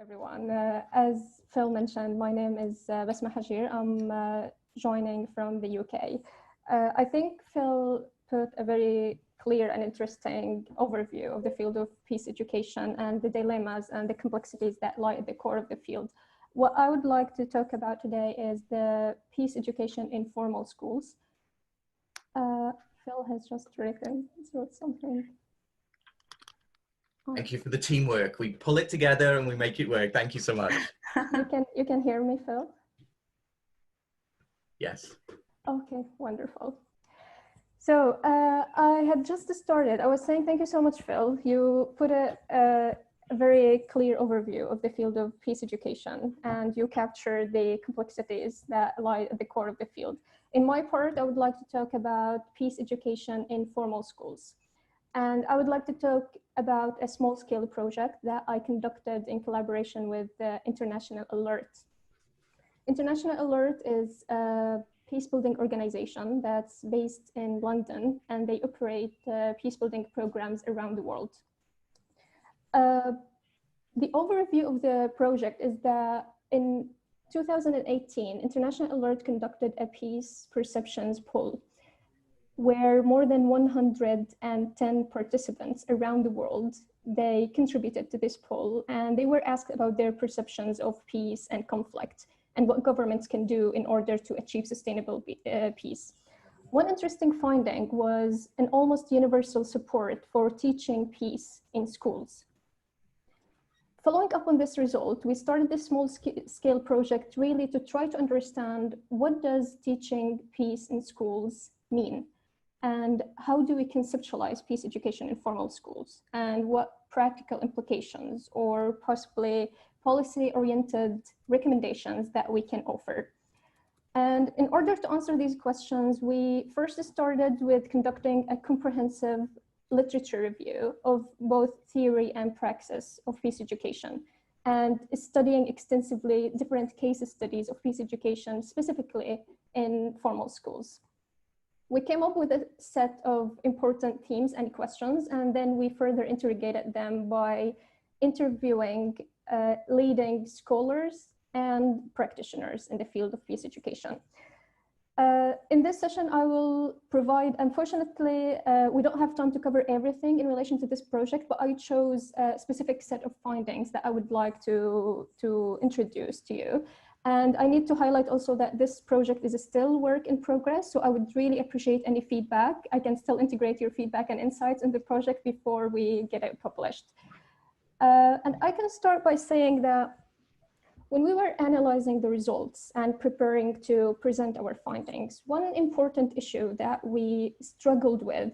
everyone. As Phil mentioned, my name is Basma Hajir. I'm joining from the UK. I think Phil put a very clear and interesting overview of the field of peace education and the dilemmas and the complexities that lie at the core of the field. What I would like to talk about today is the peace education in formal schools. Phil has just wrote something. Thank you for the teamwork. We pull it together and we make it work. Thank you so much. You can hear me, Phil? Yes. Okay, wonderful. So I had just started. I was saying thank you so much, Phil. You put a very clear overview of the field of peace education, and you captured the complexities that lie at the core of the field. In my part, I would like to talk about peace education in formal schools. And I would like to talk about a small-scale project that I conducted in collaboration with the International Alert. International Alert is a peace-building organization that's based in London, and they operate peace-building programs around the world. The overview of the project is that in 2018, International Alert conducted a peace perceptions poll where more than 110 participants around the world, they contributed to this poll, and they were asked about their perceptions of peace and conflict and what governments can do in order to achieve sustainable peace. One interesting finding was an almost universal support for teaching peace in schools. Following up on this result, we started this small-scale project really to try to understand what does teaching peace in schools mean? And how do we conceptualize peace education in formal schools? And what practical implications or possibly policy-oriented recommendations that we can offer? And in order to answer these questions, we first started with conducting a comprehensive literature review of both theory and praxis of peace education, and studying extensively different case studies of peace education, specifically in formal schools. We came up with a set of important themes and questions, and then we further interrogated them by interviewing leading scholars and practitioners in the field of peace education. In this session, I will provide, unfortunately, we don't have time to cover everything in relation to this project, but I chose a specific set of findings that I would like to introduce to you. And I need to highlight also that this project is still work in progress, so I would really appreciate any feedback. I can still integrate your feedback and insights in the project before we get it published. And I can start by saying that when we were analyzing the results and preparing to present our findings, one important issue that we struggled with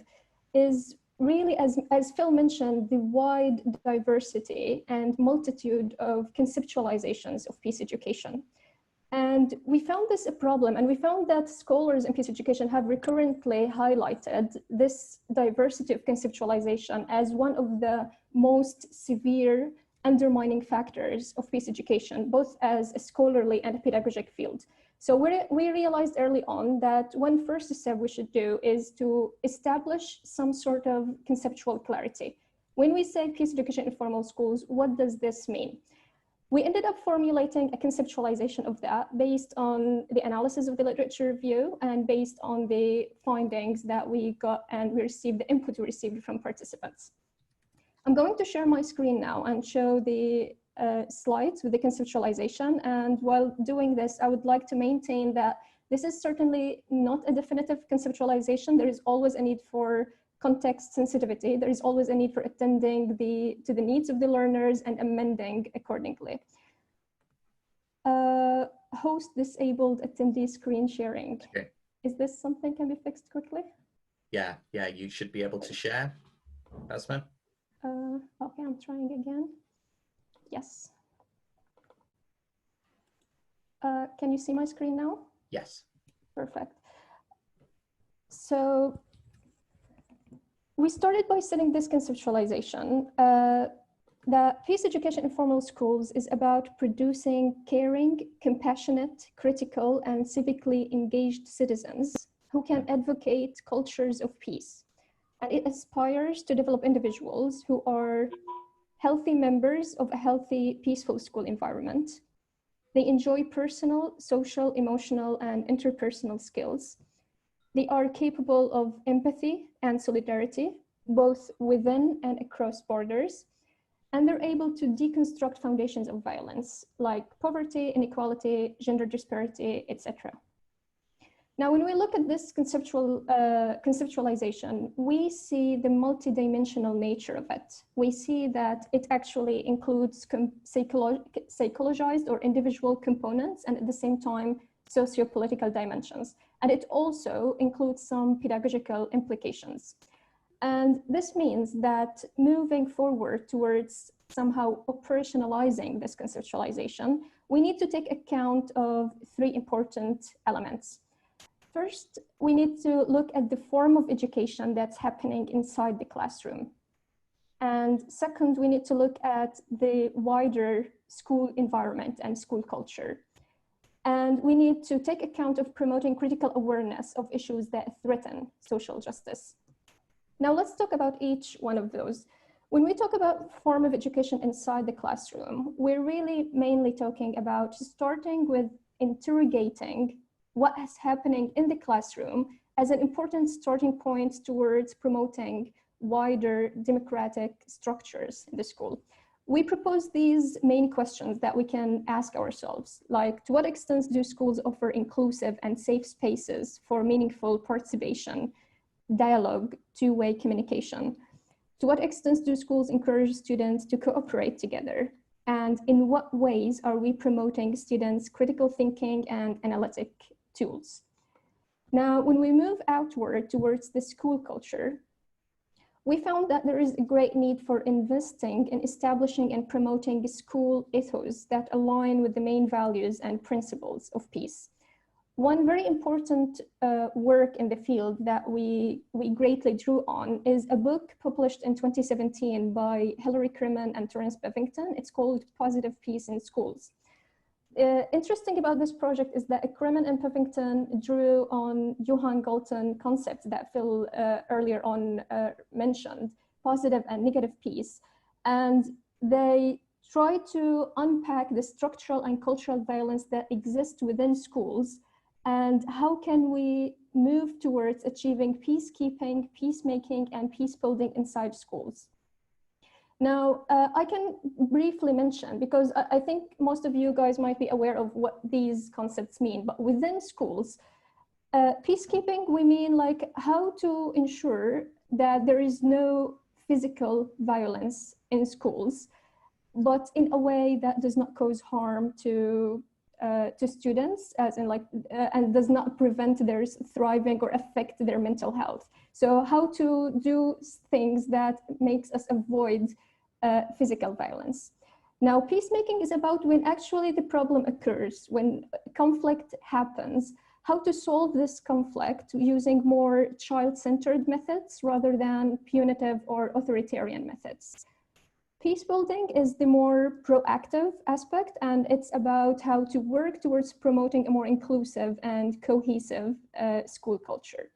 is really, as Phil mentioned, the wide diversity and multitude of conceptualizations of peace education. And we found this a problem, and we found that scholars in peace education have recurrently highlighted this diversity of conceptualization as one of the most severe undermining factors of peace education, both as a scholarly and a pedagogic field. So we realized early on that one first step we should do is to establish some sort of conceptual clarity. When we say peace education in formal schools, what does this mean? We ended up formulating a conceptualization of that based on the analysis of the literature review and based on the findings that we got and we received, the input we received from participants. I'm going to share my screen now and show the slides with the conceptualization. And while doing this, I would like to maintain that this is certainly not a definitive conceptualization. There is always a need for context sensitivity. There is always a need for attending to the needs of the learners and amending accordingly. Host disabled attendee screen sharing. Okay. Is this something can be fixed quickly? Yeah, you should be able to share. Basma? Okay, I'm trying again. Yes. Can you see my screen now? Yes. Perfect. So we started by setting this conceptualization that peace education in formal schools is about producing caring, compassionate, critical, and civically engaged citizens who can advocate cultures of peace. And it aspires to develop individuals who are healthy members of a healthy, peaceful school environment. They enjoy personal, social, emotional, and interpersonal skills. They are capable of empathy and solidarity, both within and across borders. And they're able to deconstruct foundations of violence, like poverty, inequality, gender disparity, etc. Now, when we look at this conceptualization, we see the multidimensional nature of it. We see that it actually includes psychologized or individual components, and at the same time, socio-political dimensions. And it also includes some pedagogical implications. And this means that moving forward towards somehow operationalizing this conceptualization, we need to take account of three important elements. First, we need to look at the form of education that's happening inside the classroom. And second, we need to look at the wider school environment and school culture. And we need to take account of promoting critical awareness of issues that threaten social justice. Now let's talk about each one of those. When we talk about form of education inside the classroom, we're really mainly talking about starting with interrogating what is happening in the classroom as an important starting point towards promoting wider democratic structures in the school. We propose these main questions that we can ask ourselves, like to what extent do schools offer inclusive and safe spaces for meaningful participation, dialogue, two-way communication? To what extent do schools encourage students to cooperate together? And in what ways are we promoting students' critical thinking and analytic tools? Now, when we move outward towards the school culture, we found that there is a great need for investing in establishing and promoting school ethos that align with the main values and principles of peace. One very important work in the field that we greatly drew on is a book published in 2017 by Hilary Crimmins and Terence Bevington. It's called Positive Peace in Schools. Interesting about this project is that Crimmins and Bevington drew on Johan Galton concept that Phil earlier on mentioned, positive and negative peace. And they try to unpack the structural and cultural violence that exists within schools, and how can we move towards achieving peacekeeping, peacemaking, and peace building inside schools. Now, I can briefly mention, because I think most of you guys might be aware of what these concepts mean, but within schools, peacekeeping, we mean like how to ensure that there is no physical violence in schools, but in a way that does not cause harm to students, as in like, and does not prevent their thriving or affect their mental health. So how to do things that makes us avoid physical violence. Now, peacemaking is about when actually the problem occurs, when conflict happens, how to solve this conflict using more child-centered methods rather than punitive or authoritarian methods. Peace building is the more proactive aspect, and it's about how to work towards promoting a more inclusive and cohesive school culture.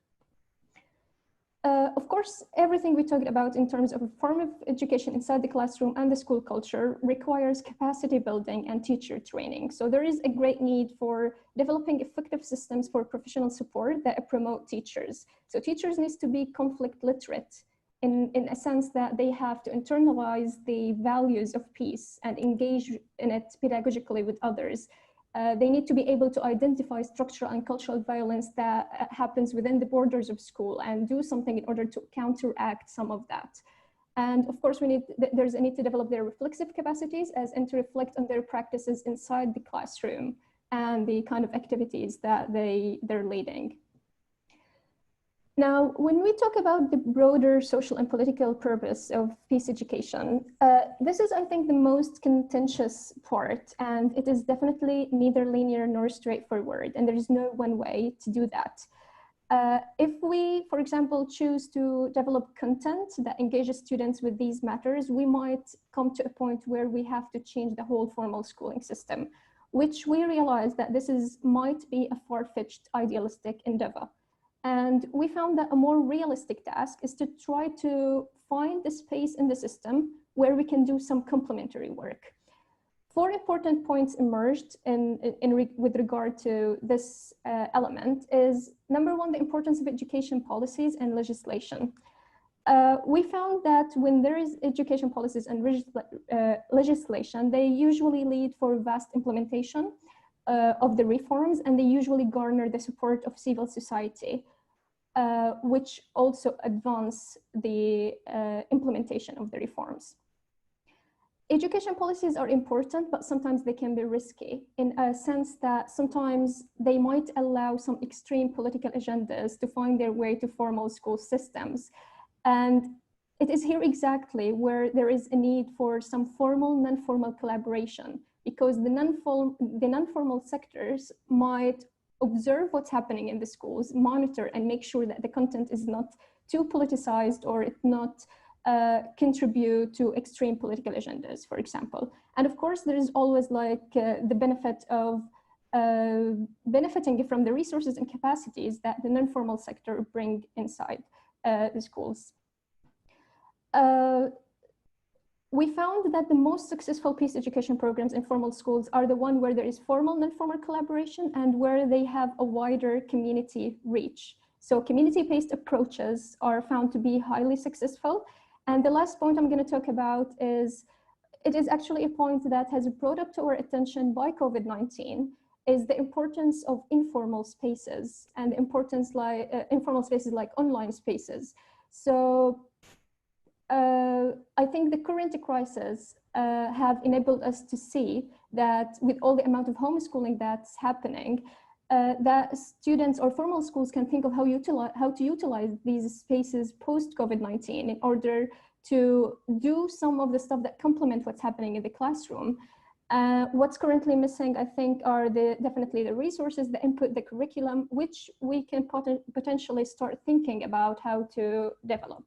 Of course, everything we talked about in terms of a form of education inside the classroom and the school culture requires capacity building and teacher training. So there is a great need for developing effective systems for professional support that promote teachers. So teachers need to be conflict literate in a sense that they have to internalize the values of peace and engage in it pedagogically with others. They need to be able to identify structural and cultural violence that happens within the borders of school and do something in order to counteract some of that. And of course, there's a need to develop their reflexive capacities and to reflect on their practices inside the classroom and the kind of activities that they're leading. Now, when we talk about the broader social and political purpose of peace education, this is, I think, the most contentious part, and it is definitely neither linear nor straightforward, and there is no one way to do that. If we, for example, choose to develop content that engages students with these matters, we might come to a point where we have to change the whole formal schooling system, which we realize that might be a far-fetched idealistic endeavor. And we found that a more realistic task is to try to find the space in the system where we can do some complementary work. Four important points emerged with regard to this element is, number one, the importance of education policies and legislation. We found that when there is education policies and legislation, they usually lead for vast implementation of the reforms, and they usually garner the support of civil society, which also advance the implementation of the reforms. Education policies are important, but sometimes they can be risky in a sense that sometimes they might allow some extreme political agendas to find their way to formal school systems. And it is here exactly where there is a need for some formal, non-formal collaboration, because the non-formal sectors might observe what's happening in the schools, monitor and make sure that the content is not too politicized or it not contribute to extreme political agendas, for example. And of course, there is always like the benefit of benefiting from the resources and capacities that the non-formal sector bring inside the schools. We found that the most successful peace education programs in formal schools are the one where there is formal, non-formal collaboration and where they have a wider community reach. So community-based approaches are found to be highly successful. And the last point I'm going to talk about is, it is actually a point that has brought up to our attention by COVID-19, is the importance of informal spaces and the importance like informal spaces like online spaces. So I think the current crisis have enabled us to see that with all the amount of homeschooling that's happening, that students or formal schools can think of how to utilize these spaces post-COVID-19 in order to do some of the stuff that complement what's happening in the classroom. What's currently missing, I think, are definitely the resources, the input, the curriculum, which we can potentially start thinking about how to develop.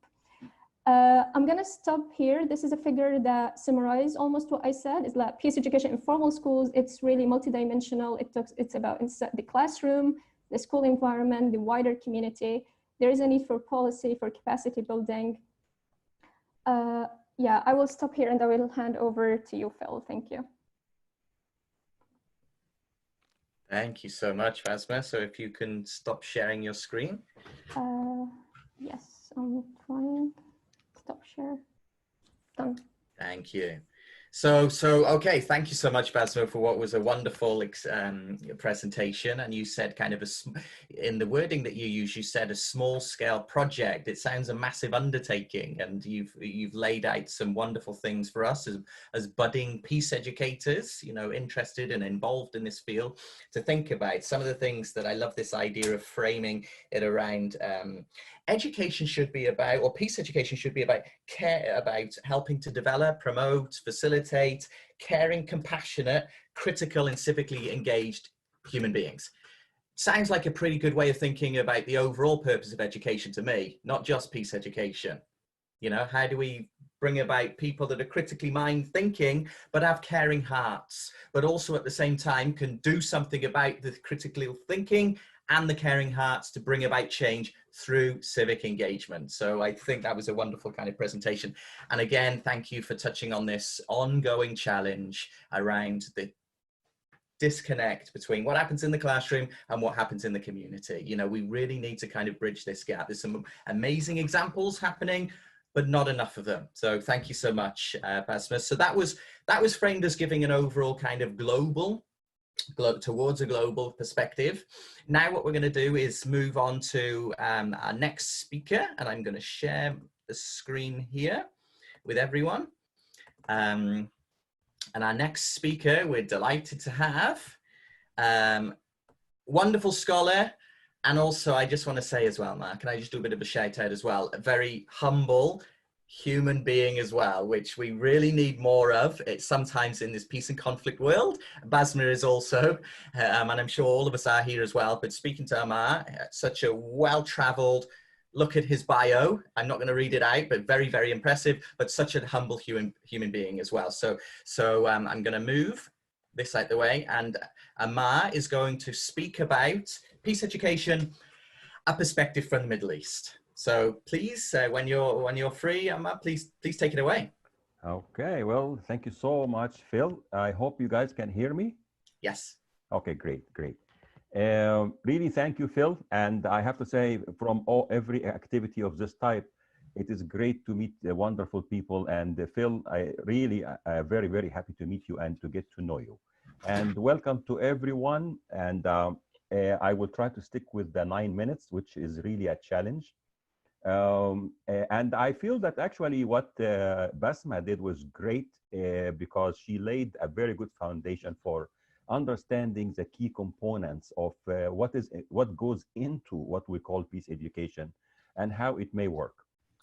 I'm going to stop here. This is a figure that summarizes almost what I said, is that peace education in formal schools, it's really multidimensional. It's about inside the classroom, the school environment, the wider community. There is a need for policy, for capacity building. Yeah, I will stop here and I will hand over to you, Phil. Thank you. Thank you so much, Fasma. So if you can stop sharing your screen. Yes, I'm trying. Stop share. Done. Thank you. So okay, thank you so much, Basmo, for what was a wonderful presentation. And you said kind of in the wording that you use, you said a small scale project. It sounds a massive undertaking, and you've laid out some wonderful things for us as budding peace educators, you know, interested and involved in this field, to think about. Some of the things that I love, this idea of framing it around education should be about, or peace education should be about care, about helping to develop, promote, facilitate caring, compassionate, critical and civically engaged human beings. Sounds like a pretty good way of thinking about the overall purpose of education to me, not just peace education. You know, how do we bring about people that are critically mind thinking, but have caring hearts, but also at the same time can do something about the critical thinking and the caring hearts to bring about change through civic engagement. So I think that was a wonderful kind of presentation. And again, thank you for touching on this ongoing challenge around the disconnect between what happens in the classroom and what happens in the community. You know, we really need to kind of bridge this gap. There's some amazing examples happening, but not enough of them. So thank you so much, Basma. So that was framed as giving an overall kind of towards a global perspective. Now what we're going to do is move on to our next speaker, and I'm going to share the screen here with everyone. And our next speaker, we're delighted to have, wonderful scholar, and also I just want to say as well, Mark, can I just do a bit of a shout out as well, a very humble human being as well, which we really need more of. It's sometimes in this peace and conflict world. Basma is also, and I'm sure all of us are here as well, but speaking to Amar, such a well-traveled, look at his bio. I'm not going to read it out, but very, very impressive, but such a humble human being as well. So I'm going to move this out the way, and Amar is going to speak about peace education, a perspective from the Middle East. So please, when you're free, please take it away. Okay, well, thank you so much, Phil. I hope you guys can hear me. Yes. Okay, great, great. Really, thank you, Phil. And I have to say, from every activity of this type, it is great to meet wonderful people. And Phil, I really very, very happy to meet you and to get to know you. And welcome to everyone. And I will try to stick with the 9 minutes, which is really a challenge. And I feel that actually what Basma did was great because she laid a very good foundation for understanding the key components of what goes into what we call peace education and how it may work.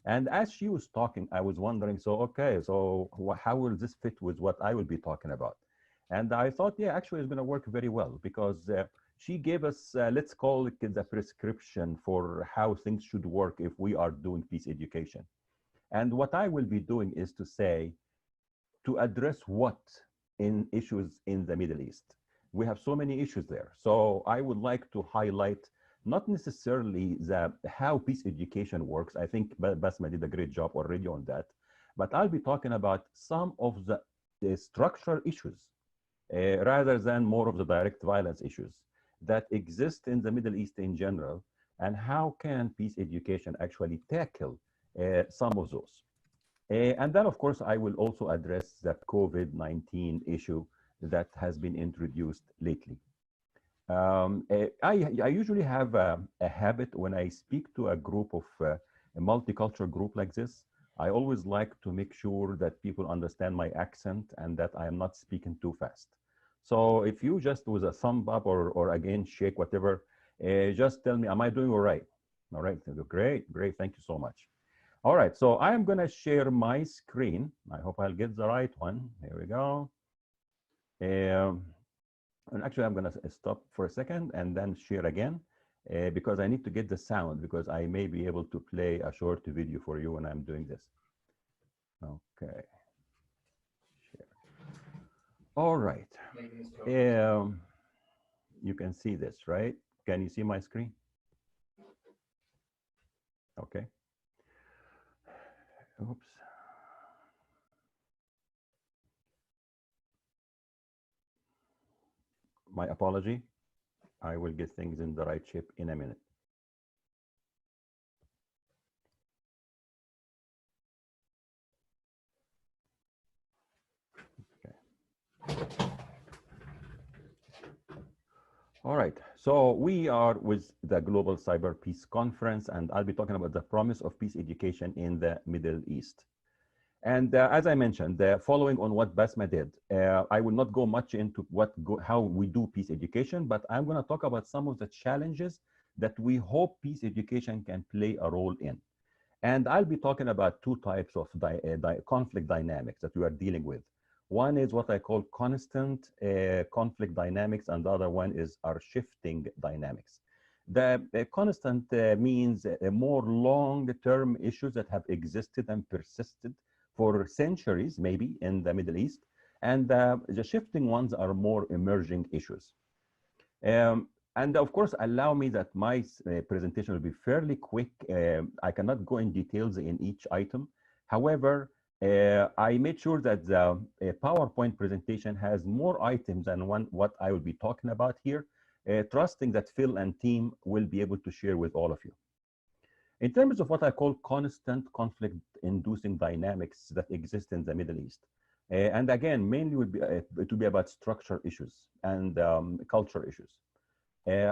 And as she was talking, I was wondering, so okay, so how will this fit with what I will be talking about? And I thought, yeah, actually it's going to work very well because she gave us, let's call it the prescription for how things should work if we are doing peace education. And what I will be doing is to say, to address what in issues in the Middle East. We have so many issues there. So I would like to highlight not necessarily how peace education works. I think Basma did a great job already on that. But I'll be talking about some of the structural issues rather than more of the direct violence issues that exist in the Middle East in general, and how can peace education actually tackle some of those. And then, of course, I will also address the COVID-19 issue that has been introduced lately. I usually have a habit when I speak to a group of a multicultural group like this. I always like to make sure that people understand my accent and that I am not speaking too fast. So if you just with a thumb up or again shake whatever, just tell me, am I doing all right? All right, great, great, thank you so much. All right, so I am gonna share my screen. I hope I'll get the right one. Here we go. And actually I'm gonna stop for a second and then share again because I need to get the sound because I may be able to play a short video for you when I'm doing this. Okay. All right. You can see this, right? Can you see my screen? Okay. Oops. My apology. I will get things in the right shape in a minute. All right, so we are with the Global Cyber Peace Conference, and I'll be talking about the promise of peace education in the Middle East. And as I mentioned, following on what Basma did, I will not go much into how we do peace education, but I'm going to talk about some of the challenges that we hope peace education can play a role in. And I'll be talking about two types of conflict dynamics that we are dealing with. One is what I call constant conflict dynamics, and the other one is our shifting dynamics. The constant means more long-term issues that have existed and persisted for centuries, maybe in the Middle East, and the shifting ones are more emerging issues. And of course, allow me that my presentation will be fairly quick. I cannot go in details in each item. However, I made sure that the PowerPoint presentation has more items than what I will be talking about here, trusting that Phil and team will be able to share with all of you. In terms of what I call constant conflict-inducing dynamics that exist in the Middle East, and again, mainly it will be about structural issues and culture issues.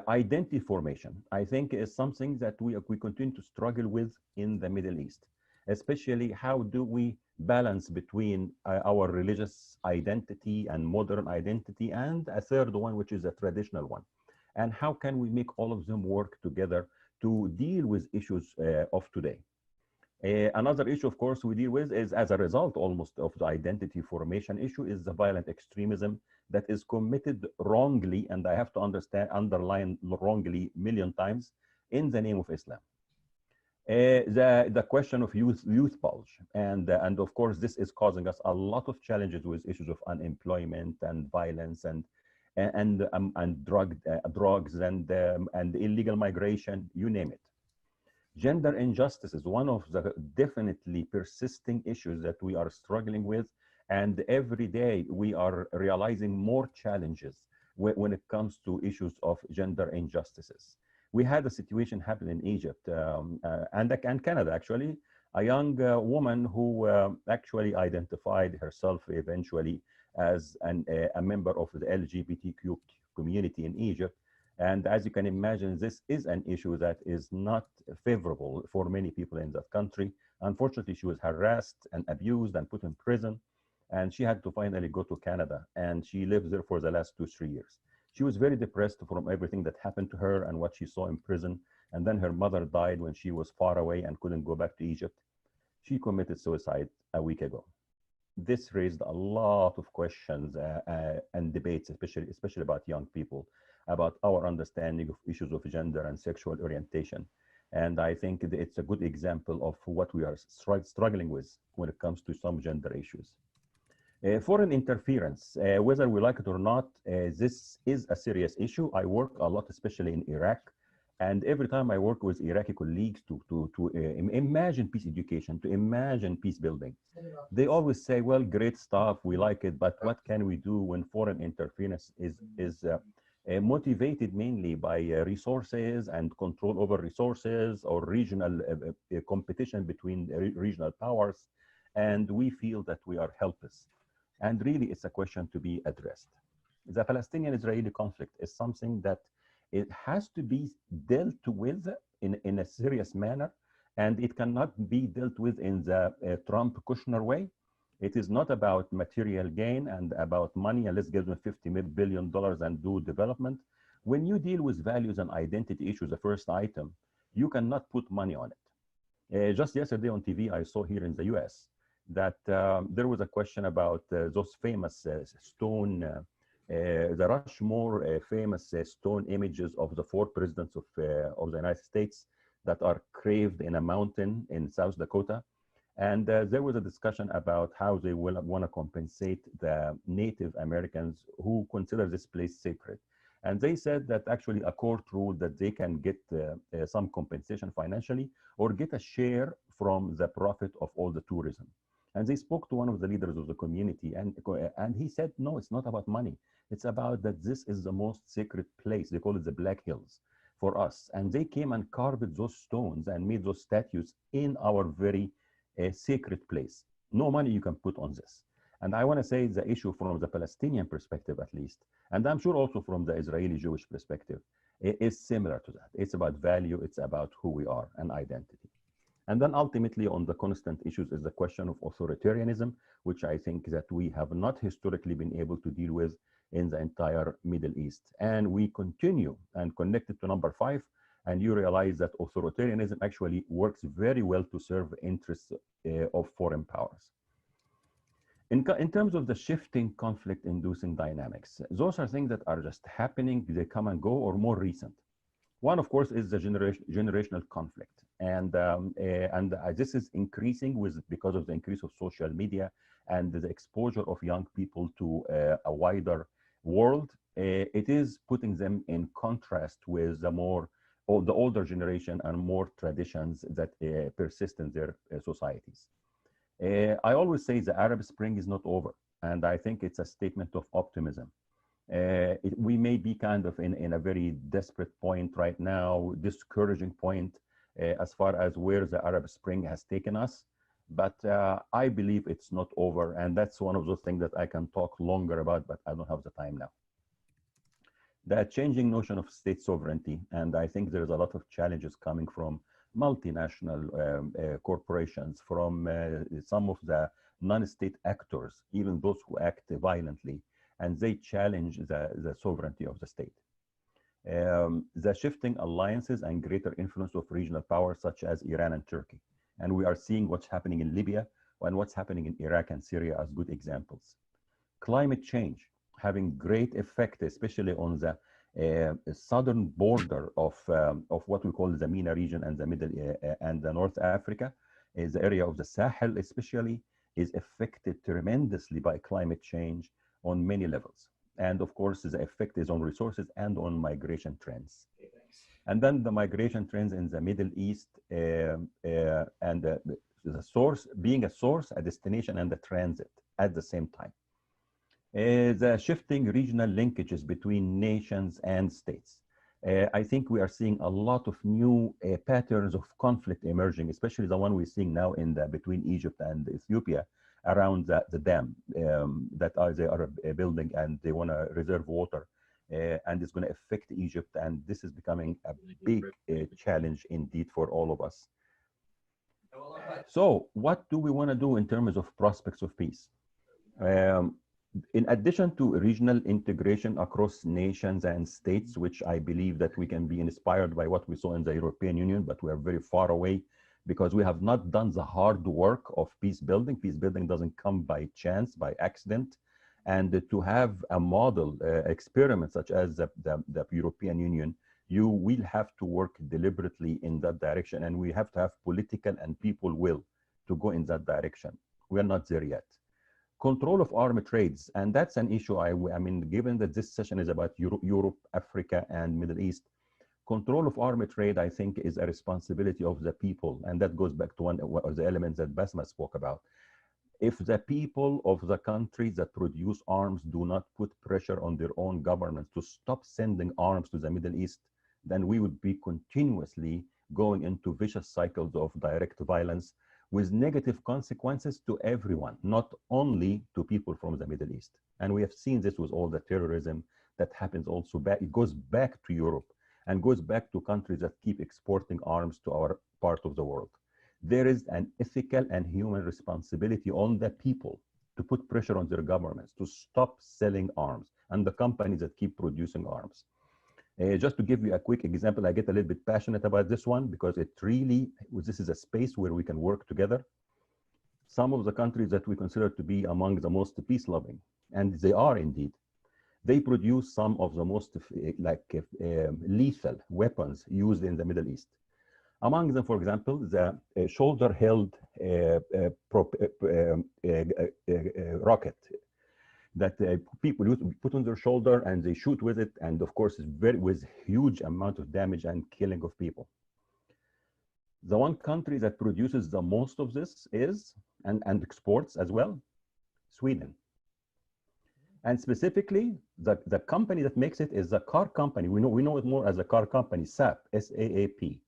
Identity formation, I think, is something that we continue to struggle with in the Middle East, especially how do we balance between our religious identity and modern identity and a third one, which is a traditional one. And how can we make all of them work together to deal with issues of today? Another issue, of course, we deal with is, as a result almost of the identity formation issue, is the violent extremism that is committed wrongly, and I have to underline wrongly a million times, in the name of Islam. The question of youth bulge, and of course, this is causing us a lot of challenges with issues of unemployment and violence and drugs and illegal migration, you name it. Gender injustice is one of the definitely persisting issues that we are struggling with. And every day we are realizing more challenges when it comes to issues of gender injustices. We had a situation happen in Egypt and Canada, actually, a young woman who actually identified herself eventually as a member of the LGBTQ community in Egypt. And as you can imagine, this is an issue that is not favorable for many people in that country. Unfortunately, she was harassed and abused and put in prison. And she had to finally go to Canada. And she lived there for the last 2, 3 years. She was very depressed from everything that happened to her and what she saw in prison. And then her mother died when she was far away and couldn't go back to Egypt. She committed suicide a week ago. This raised a lot of questions and debates, especially about young people, about our understanding of issues of gender and sexual orientation. And I think it's a good example of what we are struggling with when it comes to some gender issues. Foreign interference, whether we like it or not, this is a serious issue. I work a lot, especially in Iraq. And every time I work with Iraqi colleagues to imagine peace education, to imagine peace building, they always say, well, great stuff, we like it, but what can we do when foreign interference is motivated mainly by resources and control over resources or regional competition between regional powers, and we feel that we are helpless. And really, it's a question to be addressed. The Palestinian-Israeli conflict is something that it has to be dealt with in a serious manner, and it cannot be dealt with in the Trump-Kushner way. It is not about material gain and about money, and let's give them $50 billion and do development. When you deal with values and identity issues, the first item, you cannot put money on it. Just yesterday on TV, I saw here in the US that there was a question about those famous stone the Rushmore famous stone images of the 4 presidents of the United States that are carved in a mountain in South Dakota. And there was a discussion about how they will want to compensate the Native Americans who consider this place sacred. And they said that actually a court ruled that they can get some compensation financially or get a share from the profit of all the tourism. And they spoke to one of the leaders of the community, and he said, no, it's not about money. It's about that this is the most sacred place. They call it the Black Hills for us. And they came and carved those stones and made those statues in our very sacred place. No money you can put on this. And I want to say the issue from the Palestinian perspective, at least, and I'm sure also from the Israeli Jewish perspective, is similar to that. It's about value. It's about who we are and identity. And then ultimately on the constant issues is the question of authoritarianism, which I think that we have not historically been able to deal with in the entire Middle East. And we continue and connected to number 5, and you realize that authoritarianism actually works very well to serve the interests of foreign powers. In terms of the shifting conflict-inducing dynamics, those are things that are just happening, they come and go, or more recent. One, of course, is the generational conflict. And this is increasing because of the increase of social media and the exposure of young people to a wider world. It is putting them in contrast with the older generation and more traditions that persist in their societies. I always say the Arab Spring is not over, and I think it's a statement of optimism. We may be kind of in a very desperate point right now, discouraging point as far as where the Arab Spring has taken us, but I believe it's not over, and that's one of those things that I can talk longer about, but I don't have the time now. The changing notion of state sovereignty, and I think there's a lot of challenges coming from multinational corporations, from some of the non-state actors, even those who act violently, and they challenge the sovereignty of the state. The shifting alliances and greater influence of regional powers such as Iran and Turkey. And we are seeing what's happening in Libya and what's happening in Iraq and Syria as good examples. Climate change having great effect, especially on the southern border of what we call the MENA region and the Middle and the North Africa. The area of the Sahel especially is affected tremendously by climate change on many levels. And of course, the effect is on resources and on migration trends. And then the migration trends in the Middle East and the source, being a source, a destination, and a transit at the same time. The shifting regional linkages between nations and states. I think we are seeing a lot of new patterns of conflict emerging, especially the one we're seeing now in between Egypt and Ethiopia around the dam that they are building, and they want to reserve water. And it's going to affect Egypt, and this is becoming a big challenge indeed for all of us. So what do we want to do in terms of prospects of peace? In addition to regional integration across nations and states, which I believe that we can be inspired by what we saw in the European Union, but we are very far away because we have not done the hard work of peace building. Peace building doesn't come by chance, by accident. And to have a model experiment such as the European Union, you will have to work deliberately in that direction. And we have to have political and people will to go in that direction. We are not there yet. Control of armed trades, and that's an issue. I mean, given that this session is about Europe, Africa, and Middle East, control of armed trade, I think, is a responsibility of the people, and that goes back to one of the elements that Basma spoke about. If the people of the countries that produce arms do not put pressure on their own governments to stop sending arms to the Middle East, then we would be continuously going into vicious cycles of direct violence with negative consequences to everyone, not only to people from the Middle East. And we have seen this with all the terrorism that happens also back. It goes back to Europe and goes back to countries that keep exporting arms to our part of the world. There is an ethical and human responsibility on the people to put pressure on their governments to stop selling arms and the companies that keep producing arms. Just to give you a quick example, I get a little bit passionate about this one because it really, this is a space where we can work together. Some of the countries that we consider to be among the most peace-loving, and they are indeed, they produce some of the most lethal weapons used in the Middle East. Among them, for example, the shoulder-held rocket that people put on their shoulder and they shoot with it, and of course with huge amount of damage and killing of people. The one country that produces the most of this is, and exports as well, Sweden. And specifically, the company that makes it is the car company. We know it more as a car company, SAP, S-A-A-P,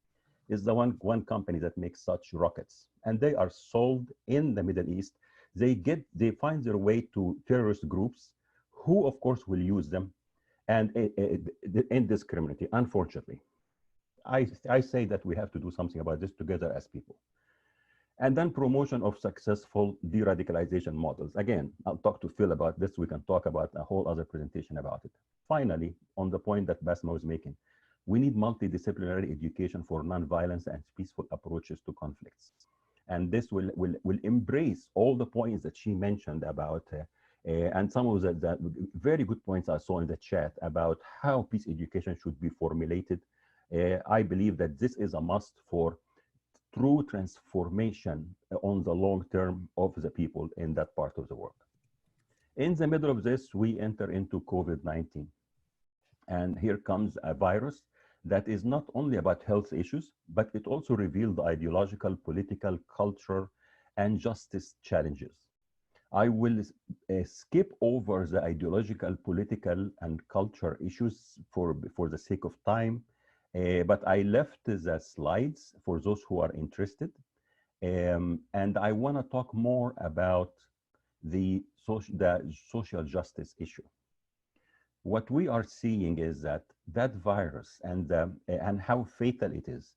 is the one company that makes such rockets. And they are sold in the Middle East. They find their way to terrorist groups who, of course, will use them and indiscriminately, unfortunately. I say that we have to do something about this together as people. And then promotion of successful de-radicalization models. Again, I'll talk to Phil about this. We can talk about a whole other presentation about it. Finally, on the point that Basma was making, we need multidisciplinary education for nonviolence and peaceful approaches to conflicts. And this will embrace all the points that she mentioned about, and some of the very good points I saw in the chat about how peace education should be formulated. I believe that this is a must for true transformation on the long term of the people in that part of the world. In the middle of this, we enter into COVID-19. And here comes a virus that is not only about health issues, but it also revealed ideological, political, culture, and justice challenges. I will skip over the ideological, political, and culture issues for the sake of time, but I left the slides for those who are interested. And I want to talk more about the social justice issue. What we are seeing is that virus and how fatal it is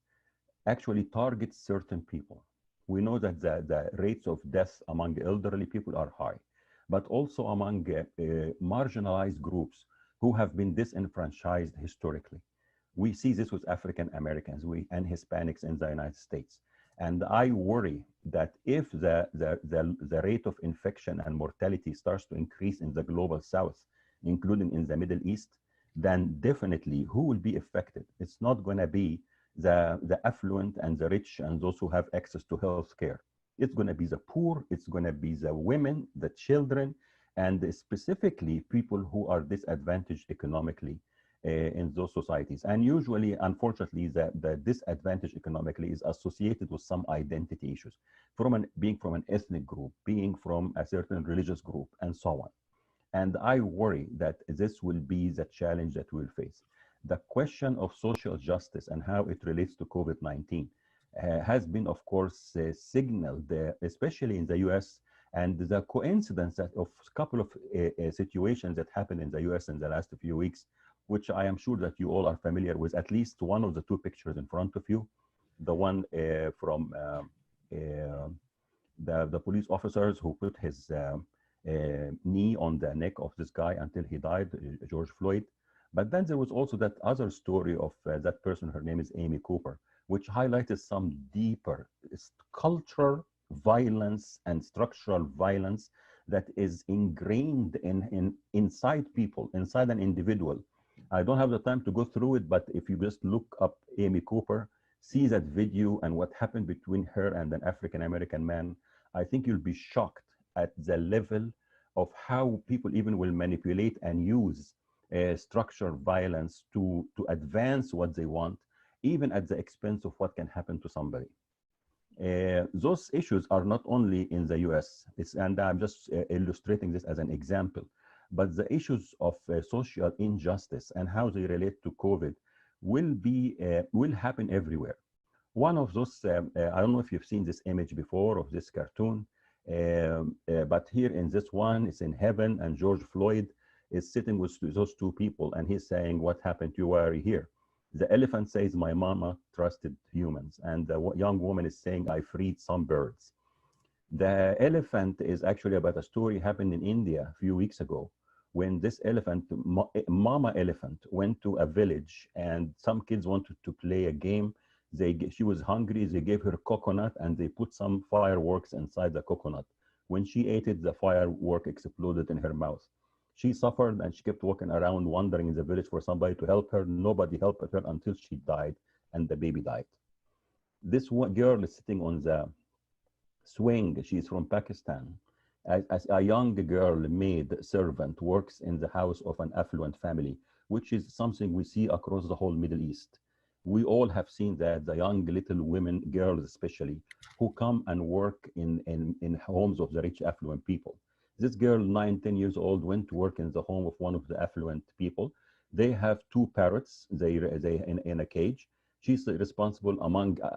actually targets certain people. We know that the rates of death among elderly people are high, but also among marginalized groups who have been disenfranchised historically. We see this with African Americans and Hispanics in the United States. And I worry that if the rate of infection and mortality starts to increase in the global South, including in the Middle East, then definitely who will be affected? It's not going to be the affluent and the rich and those who have access to health care. It's going to be the poor, it's going to be the women, the children, and specifically people who are disadvantaged economically in those societies. And usually, unfortunately, the disadvantage economically is associated with some identity issues, being from an ethnic group, being from a certain religious group, and so on. And I worry that this will be the challenge that we'll face. The question of social justice and how it relates to COVID-19 has been, of course, signaled, especially in the US, and the coincidence that of a couple of situations that happened in the US in the last few weeks, which I am sure that you all are familiar with, at least one of the two pictures in front of you. The one from the police officers who put his knee on the neck of this guy until he died, George Floyd. But then there was also that other story of that person, her name is Amy Cooper, which highlighted some deeper cultural violence and structural violence that is ingrained inside people, inside an individual. I don't have the time to go through it, but if you just look up Amy Cooper, see that video and what happened between her and an African-American man, I think you'll be shocked at the level of how people even will manipulate and use structural violence to advance what they want, even at the expense of what can happen to somebody. Those issues are not only in the US, and I'm just illustrating this as an example, but the issues of social injustice and how they relate to COVID will happen everywhere. One of those, I don't know if you've seen this image before of this cartoon, but here in this one, it's in heaven, and George Floyd is sitting with those two people, and he's saying, "What happened to you? Why are you here?" The elephant says, "My mama trusted humans," and the young woman is saying, "I freed some birds." The elephant is actually about a story happened in India a few weeks ago, when this elephant, mama elephant, went to a village, and some kids wanted to play a game. She was hungry, they gave her coconut, and they put some fireworks inside the coconut. When she ate it, the firework exploded in her mouth. She suffered, and she kept walking around wandering in the village for somebody to help her. Nobody helped her until she died, and the baby died. This girl is sitting on the swing. She's from Pakistan. As a young girl, maid, servant, works in the house of an affluent family, which is something we see across the whole Middle East. We all have seen that, the young little women, girls especially, who come and work in homes of the rich affluent people. This girl, 9, 10 years old, went to work in the home of one of the affluent people. They have 2 parrots, they in a cage. She's responsible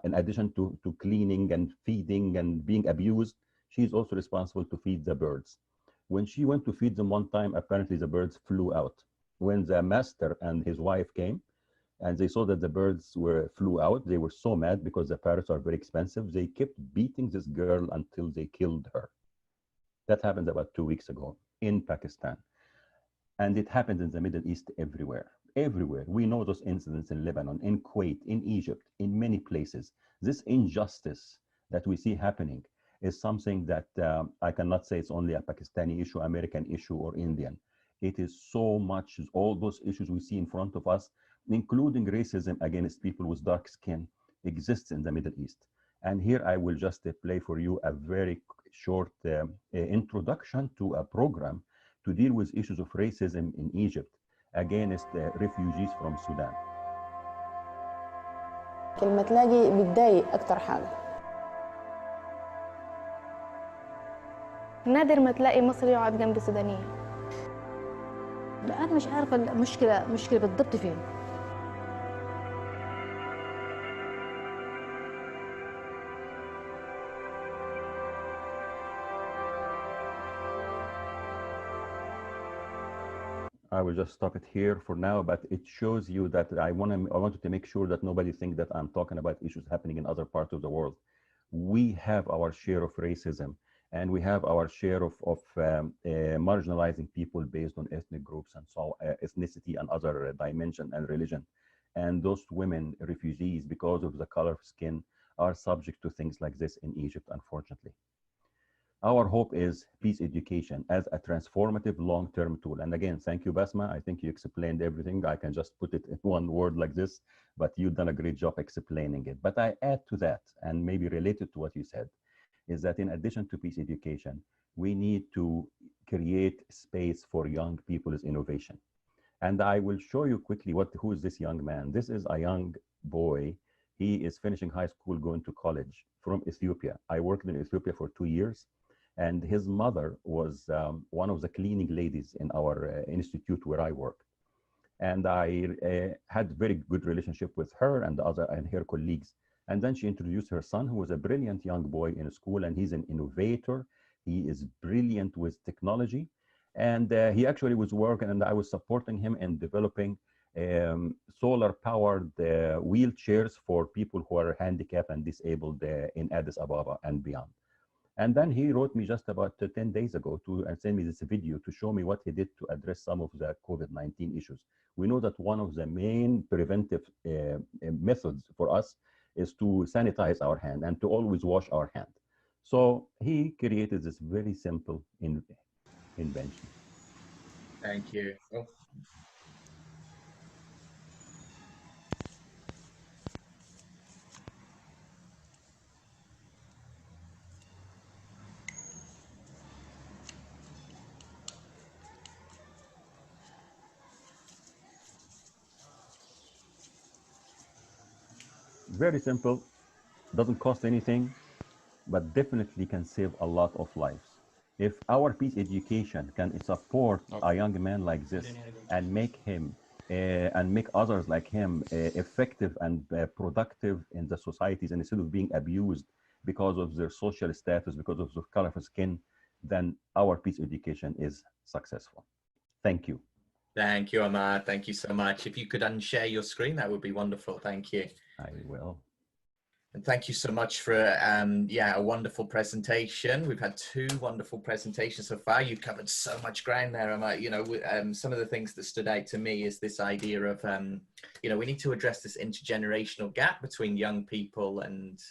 in addition to cleaning and feeding and being abused, she's also responsible to feed the birds. When she went to feed them one time, apparently the birds flew out. When the master and his wife came, and they saw that the birds flew out, they were so mad because the parrots are very expensive. They kept beating this girl until they killed her. That happened about 2 weeks ago in Pakistan. And it happened in the Middle East everywhere. Everywhere. We know those incidents in Lebanon, in Kuwait, in Egypt, in many places. This injustice that we see happening is something that I cannot say it's only a Pakistani issue, American issue, or Indian. It is so much, all those issues we see in front of us, including racism against people with dark skin, exists in the Middle East. And here I will just play for you a very short introduction to a program to deal with issues of racism in Egypt against refugees from Sudan. كلمة تلاقي بتضايق أكتر حاجة. نادر ما تلاقي مصري يقعد جنب سودانية. أنا مش عارفة المشكلة بالضبط فين. I will just stop it here for now, but it shows you that I wanted to make sure that nobody thinks that I'm talking about issues happening in other parts of the world. We have our share of racism, and we have our share of marginalizing people based on ethnic groups and so ethnicity and other dimension and religion. And those women, refugees, because of the color of skin, are subject to things like this in Egypt, unfortunately. Our hope is peace education as a transformative long-term tool. And again, thank you, Basma. I think you explained everything. I can just put it in one word like this, but you've done a great job explaining it. But I add to that, and maybe related to what you said, is that in addition to peace education, we need to create space for young people's innovation. And I will show you quickly who is this young man. This is a young boy. He is finishing high school, going to college from Ethiopia. I worked in Ethiopia for 2 years, and his mother was one of the cleaning ladies in our institute where I work. And I had very good relationship with her and her colleagues. And then she introduced her son, who was a brilliant young boy in school, and he's an innovator. He is brilliant with technology. And he actually was working, and I was supporting him in developing solar-powered wheelchairs for people who are handicapped and disabled in Addis Ababa and beyond. And then he wrote me just about 10 days ago and sent me this video to show me what he did to address some of the COVID-19 issues. We know that one of the main preventive methods for us is to sanitize our hand and to always wash our hand. So he created this very simple invention. Thank you. Oh. Very simple, doesn't cost anything, but definitely can save a lot of lives. If our peace education can support a young man like this and make him and make others like him effective and productive in the societies, and instead of being abused because of their social status, because of their color of skin, then our peace education is successful. Thank you. Thank you, Ahmad. Thank you so much. If you could unshare your screen, that would be wonderful. Thank you. I will. And thank you so much for a wonderful presentation. We've had 2 wonderful presentations so far. You've covered so much ground there. Some of the things that stood out to me is this idea of, we need to address this intergenerational gap between young people and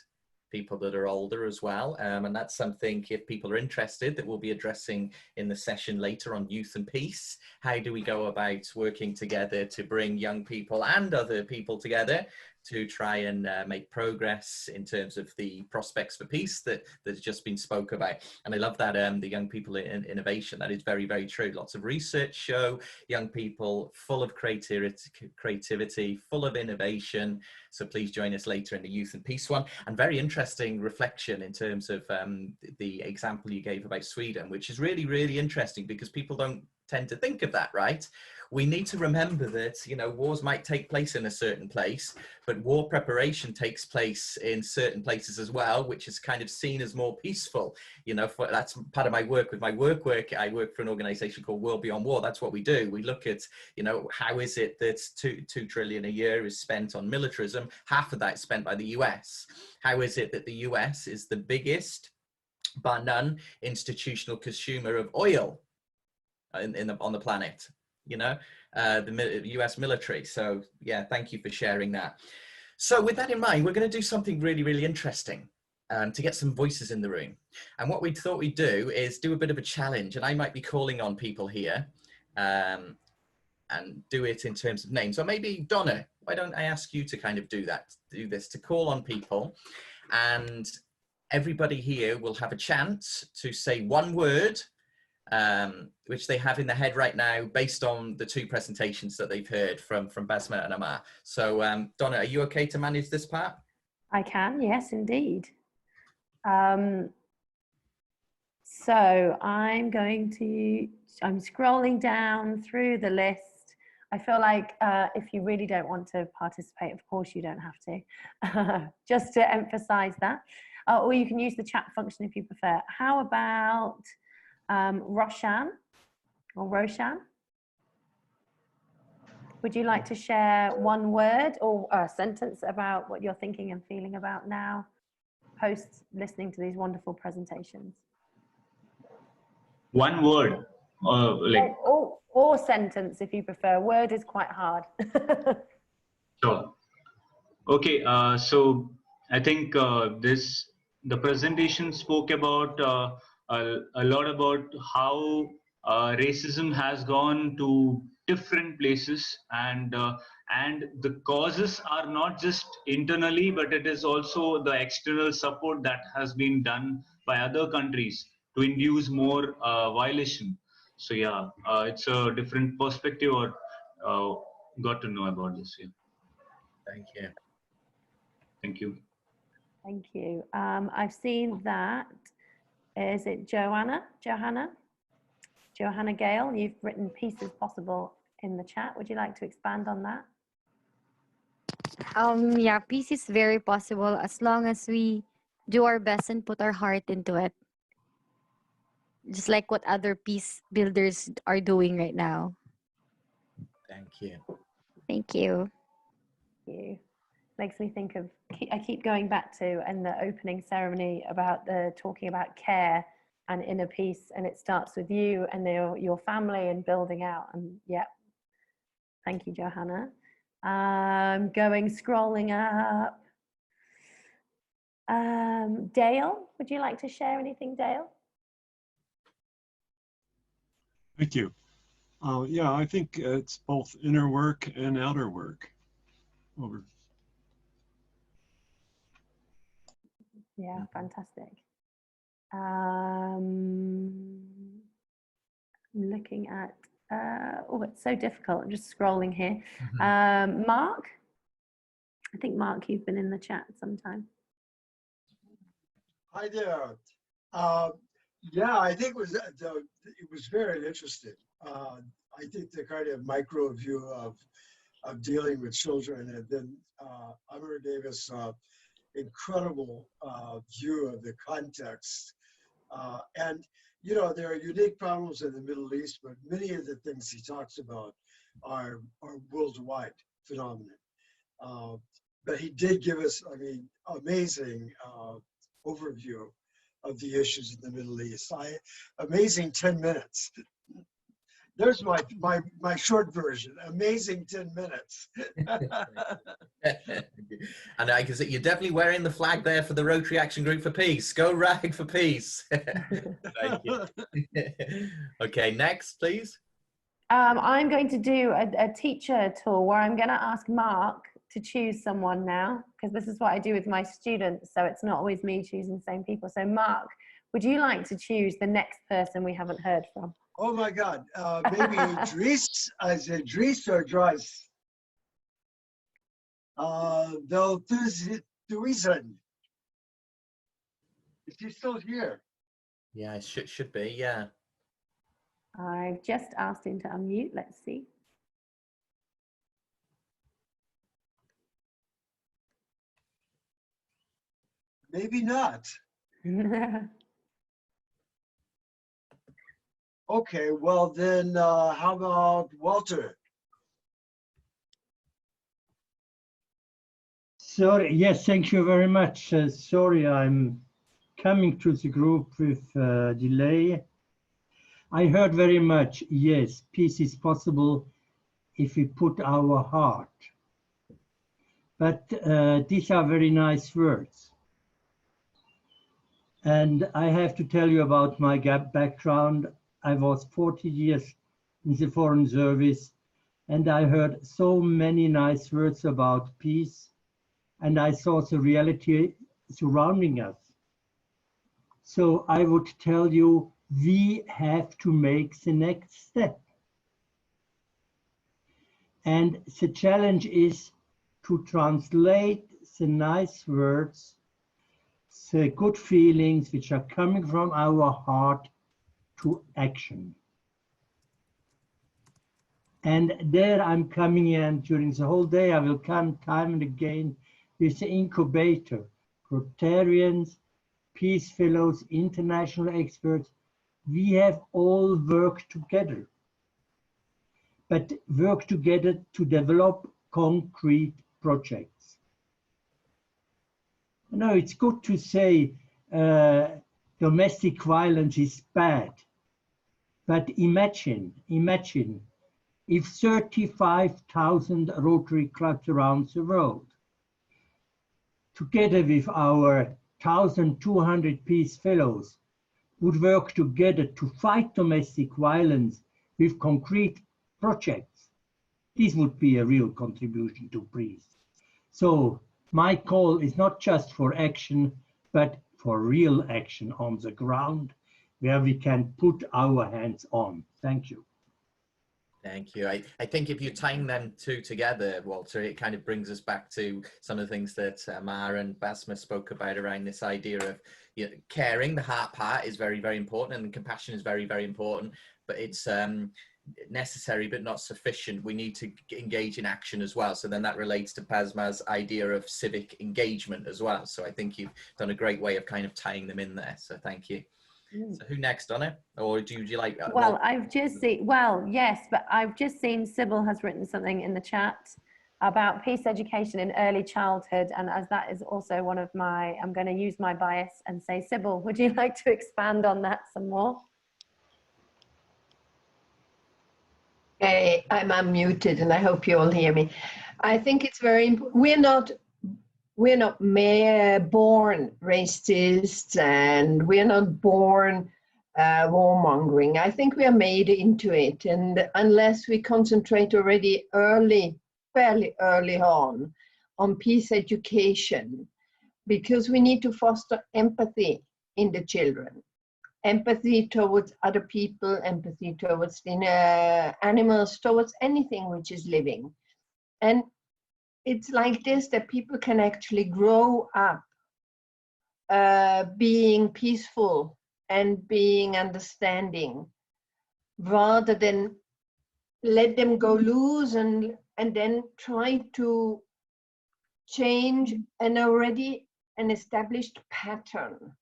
people that are older as well. And that's something, if people are interested, that we'll be addressing in the session later on youth and peace. How do we go about working together to bring young people and other people together to try and make progress in terms of the prospects for peace that's just been spoke about. And I love that the young people in innovation, that is very, very true. Lots of research show young people full of creativity, full of innovation. So please join us later in the youth and peace one. And very interesting reflection in terms of the example you gave about Sweden, which is really, really interesting because people don't tend to think of that, right? We need to remember that, wars might take place in a certain place, but war preparation takes place in certain places as well, which is kind of seen as more peaceful. That's part of my work. With my work, I work for an organization called World Beyond War. That's what we do. We look at, how is it that 2 trillion a year is spent on militarism? Half of that is spent by the US. How is it that the US is the biggest, bar none, institutional consumer of oil on the planet? The US military. So yeah, thank you for sharing that. So with that in mind, we're going to do something really, really interesting to get some voices in the room. And what we thought we'd do is do a bit of a challenge, and I might be calling on people here and do it in terms of names. So maybe Donna, why don't I ask you to kind of do this, to call on people, and everybody here will have a chance to say one word which they have in their head right now based on the 2 presentations that they've heard from Basma and Amar. So Donna, are you okay to manage this part? I can, yes, indeed. So I'm scrolling down through the list. I feel like if you really don't want to participate, of course you don't have to, just to emphasize that. Or you can use the chat function if you prefer. How about Roshan or Roshan? Would you like to share one word or a sentence about what you're thinking and feeling about now, post listening to these wonderful presentations? One word, or sentence if you prefer. Word is quite hard. Sure. Okay, so I think the presentation spoke about a lot about how racism has gone to different places, and the causes are not just internally, but it is also the external support that has been done by other countries to induce more violation. So yeah, it's a different perspective, or got to know about this. Yeah. Thank you. Thank you. Thank you. I've seen that. Is it Johanna Gale? You've written peace is possible in the chat. Would you like to expand on that? Yeah, peace is very possible as long as we do our best and put our heart into it. Just like what other peace builders are doing right now. Thank you. Thank you. Thank you. Makes me think of, I keep going back to in the opening ceremony about the talking about care and inner peace, and it starts with you and your family and building out. And yeah, thank you, Johanna. Scrolling up. Dale, would you like to share anything, Dale? Thank you. Yeah, I think it's both inner work and outer work. Over. Yeah, fantastic. Looking at, oh, it's so difficult. I'm just scrolling here. Mark, I think Mark, you've been in the chat sometime. Hi there. Yeah, I think it was very interesting. I think the kind of micro view of dealing with children, and then Amr gave us incredible view of the context. And, you know, there are unique problems in the Middle East, but many of the things he talks about are worldwide phenomenon. But he did give us, I mean, amazing overview of the issues in the Middle East. Amazing 10 minutes. There's my short version. Amazing 10 minutes. And I can see you're definitely wearing the flag there for the Rotary Action Group for Peace. Go RAG for peace. Thank you. Okay, next, please. I'm going to do a teacher tour where I'm going to ask Mark to choose someone now, because this is what I do with my students, so it's not always me choosing the same people. So Mark, would you like to choose the next person we haven't heard from? Oh my God, maybe Idris, as Idris or Dries. Though the reason, is he still here? Yeah, it should be, yeah. I've just asked him to unmute, let's see. Maybe not. Okay, well then, how about Walter? Sorry, yes, thank you very much. Sorry, I'm coming to the group with delay. I heard very much, yes, peace is possible if we put our heart. But these are very nice words. And I have to tell you about my background. I was 40 years in the Foreign Service, and I heard so many nice words about peace, and I saw the reality surrounding us. So I would tell you, we have to make the next step. And the challenge is to translate the nice words, the good feelings which are coming from our heart, to action. And there I'm coming in during the whole day. I will come time and again with the incubator, Rotarians, Peace Fellows, international experts. We have all worked together, but work together to develop concrete projects. Now, it's good to say domestic violence is bad, but imagine if 35,000 Rotary clubs around the world, together with our 1,200 Peace Fellows, would work together to fight domestic violence with concrete projects. This would be a real contribution to peace. So my call is not just for action, but for real action on the ground, where we can put our hands on. Thank you. Thank you. I think if you tying them two together, Walter, it kind of brings us back to some of the things that Amar and Basma spoke about around this idea of, you know, caring. The heart part is very, very important, and compassion is very, very important, but it's necessary but not sufficient. We need to engage in action as well. So then that relates to Basma's idea of civic engagement as well. So I think you've done a great way of kind of tying them in there. So thank you. So who next, Donna? Or do you like? Well, I've just seen, well, yes, but I've just seen Sybil has written something in the chat about peace education in early childhood. And as that is also one of my, I'm going to use my bias and say, Sybil, would you like to expand on that some more? Hey, I'm unmuted and I hope you all hear me. I think it's very important. We're not born racists, and we're not born warmongering. I think we are made into it, and unless we concentrate already fairly early on peace education, because we need to foster empathy in the children. Empathy towards other people, empathy towards animals, towards anything which is living. And it's like this, that people can actually grow up being peaceful and being understanding, rather than let them go loose and then try to change an established pattern.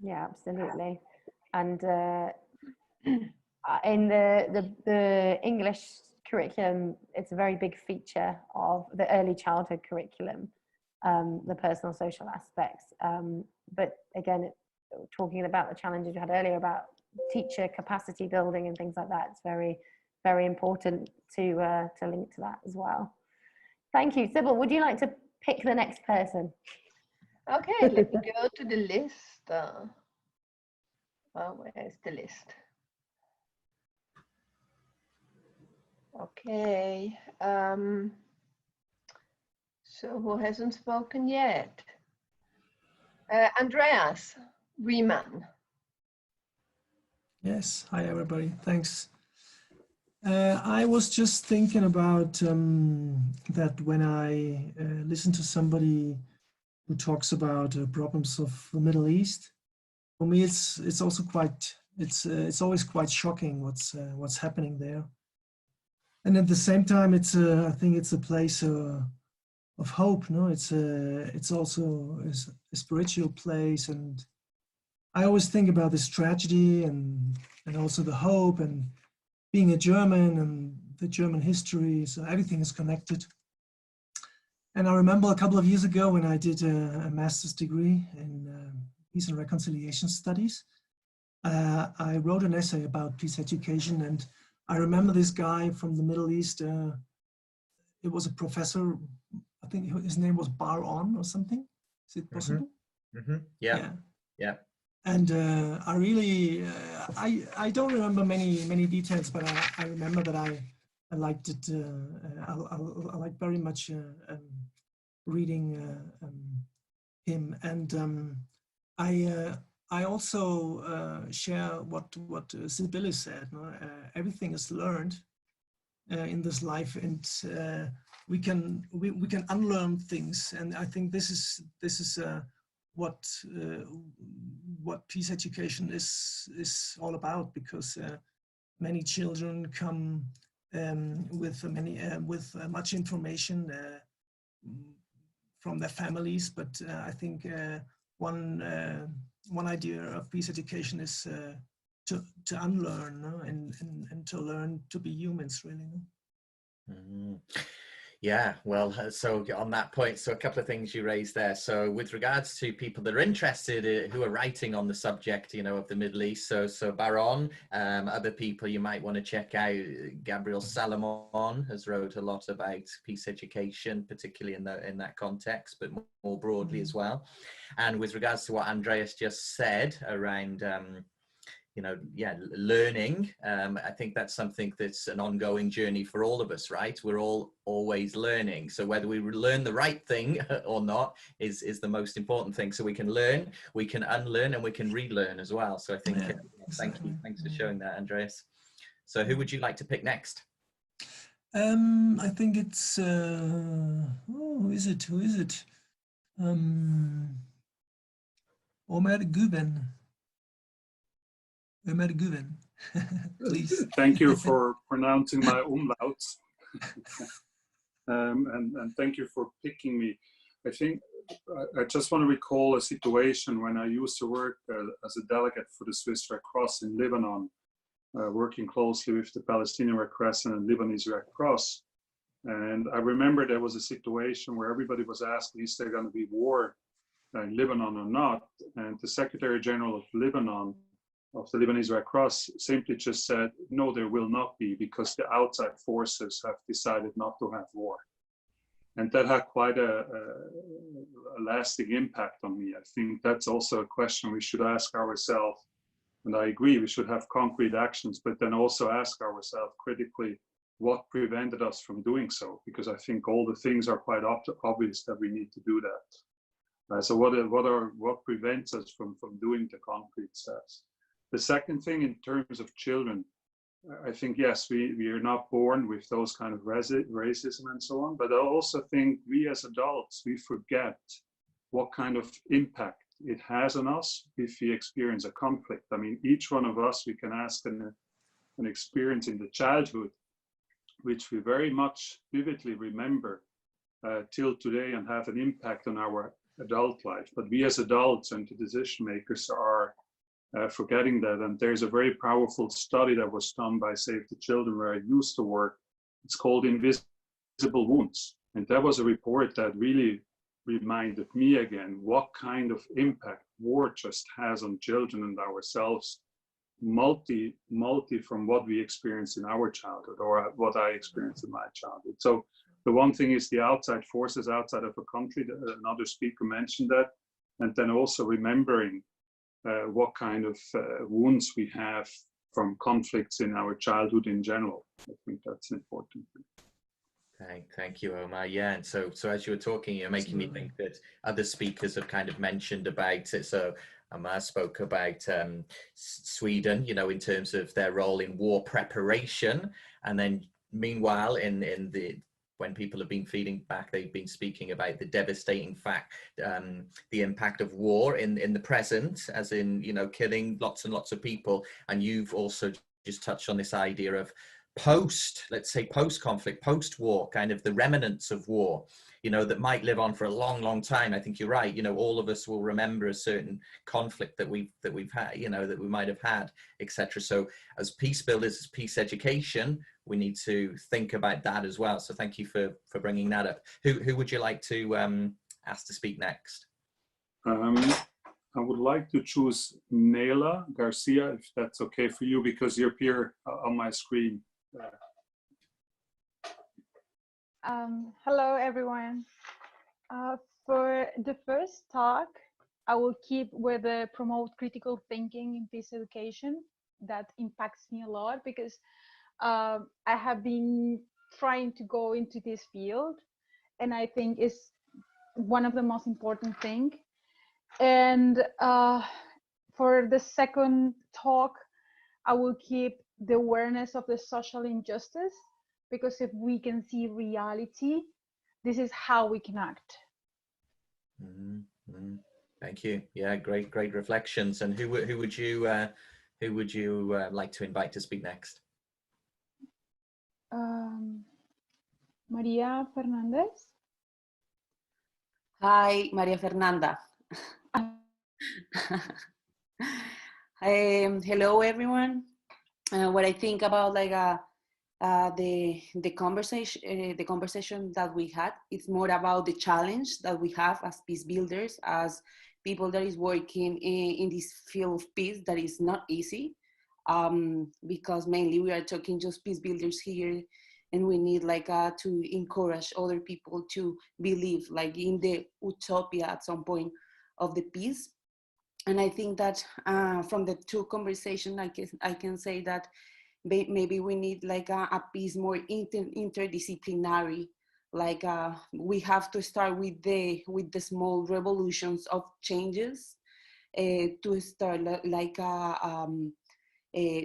Yeah, absolutely. And in the English curriculum, it's a very big feature of the early childhood curriculum, the personal social aspects. But again, talking about the challenges you had earlier about teacher capacity building and things like that, it's very, very important to link to that as well. Thank you. Sybil, would you like to pick the next person? Okay, let me go to the list. Well, where's the list? Okay. So who hasn't spoken yet? Andreas Riemann. Yes, hi everybody, thanks. I was just thinking about that when I listen to somebody who talks about problems of the Middle East, for me it's also quite, it's always quite shocking what's happening there. And at the same time, I think it's a place of hope, no? It's also a spiritual place, and I always think about this tragedy and also the hope, and being a German and the German history, so everything is connected. And I remember a couple of years ago when I did a master's degree in Peace and Reconciliation Studies, I wrote an essay about peace education, and I remember this guy from the Middle East. It was a professor, I think his name was Bar-On or something. Is it possible? Mm-hmm. Yeah. Yeah. And I really, I don't remember many details, but I remember that I liked it. I liked very much reading him, and I also share what Sibylle said. No? Everything is learned in this life, and we can unlearn things. And I think this is what peace education is all about, because many children come with much information from their families, but I think one idea of peace education is to unlearn, no? and to learn to be humans, really. No? Mm-hmm. Yeah, well, so on that point, so a couple of things you raised there. So with regards to people that are interested, who are writing on the subject, you know, of the Middle East, so Baron, other people you might want to check out, Gabriel Salomon has wrote a lot about peace education, particularly in that context, but more broadly as well. And with regards to what Andreas just said around learning. I think that's something that's an ongoing journey for all of us, right? We're all always learning. So whether we learn the right thing or not is the most important thing. So we can learn, we can unlearn, and we can relearn as well. So I think, thank you. Thanks for showing that, Andreas. So who would you like to pick next? I think it's, who is it? Omer Guven. Omer Guven, please. Thank you for pronouncing my umlauts. And thank you for picking me. I think I just want to recall a situation when I used to work as a delegate for the Swiss Red Cross in Lebanon, working closely with the Palestinian Red Crescent and Lebanese Red Cross. And I remember there was a situation where everybody was asking, is there going to be war in Lebanon or not? And the Secretary General of Lebanon, of the Lebanese Red Cross, simply just said, no, there will not be, because the outside forces have decided not to have war. And that had quite a lasting impact on me. I think that's also a question we should ask ourselves. And I agree, we should have concrete actions, but then also ask ourselves critically, what prevented us from doing so? Because I think all the things are quite obvious that we need to do that. So what prevents us from doing the concrete steps? The second thing, in terms of children, I think, yes, we are not born with those kind of racism and so on, but I also think we as adults, we forget what kind of impact it has on us if we experience a conflict. I mean, each one of us, we can ask an experience in the childhood, which we very much vividly remember till today and have an impact on our adult life. But we as adults and the decision makers are forgetting that. And there's a very powerful study that was done by Save the Children where I used to work. It's called Invisible Wounds. And that was a report that really reminded me again what kind of impact war just has on children and ourselves, multi from what we experienced in our childhood or what I experienced in my childhood. So the one thing is the outside forces outside of a country. Another speaker mentioned that. And then also remembering what kind of wounds we have from conflicts in our childhood in general. I think that's important. Thank you, Omar. Yeah, and so as you were talking, you're making me think that other speakers have kind of mentioned about it. So Omar spoke about Sweden, in terms of their role in war preparation, and then meanwhile when people have been feeding back, they've been speaking about the devastating fact, the impact of war in the present, as in, killing lots and lots of people. And you've also just touched on this idea of post-conflict, post-war, kind of the remnants of war, that might live on for a long, long time. I think you're right. All of us will remember a certain conflict that we've had, that we might have had, etc. So as peace builders, as peace education, we need to think about that as well. So thank you for bringing that up. Who would you like to ask to speak next? I would like to choose Nela Garcia, if that's okay for you, because you're here on my screen. Hello, everyone. For the first talk, I will keep with the promote critical thinking in peace education. That impacts me a lot because I have been trying to go into this field, and I think it's one of the most important things. And for the second talk, I will keep the awareness of the social injustice, because if we can see reality, this is how we can act. Thank you. Yeah, great reflections. And who would you like to invite to speak next? Maria Fernandez. Hi, Maria Fernanda. Hello, everyone. What I think about the conversation that we had, it's more about the challenge that we have as peace builders, as people that is working in this field of peace that is not easy, because mainly we are talking just peace builders here, and we need to encourage other people to believe in the utopia at some point of the peace. And I think that from the two conversations, I can say that maybe we need like a piece more interdisciplinary. Like we have to start with the small revolutions of changes to start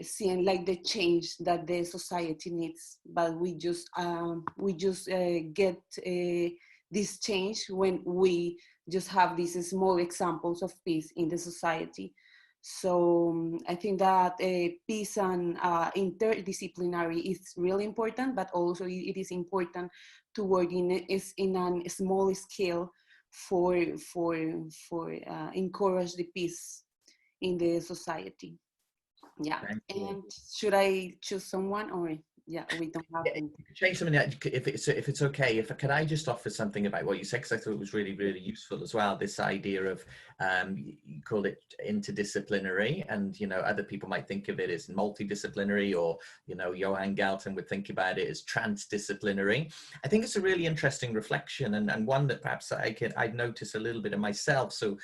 seeing like the change that the society needs. But we just get this change when we just have these small examples of peace in the society. So I think that peace and interdisciplinary is really important, but also it is important to work in a small scale for encourage the peace in the society. Yeah. And should I choose someone, or yeah, we don't have them. Change something if it's okay. Can I just offer something about what you said, because I thought it was really, really useful as well. This idea of you called it interdisciplinary, and other people might think of it as multidisciplinary, or Johan Galton would think about it as transdisciplinary. I think it's a really interesting reflection, and one that perhaps I'd notice a little bit of myself. So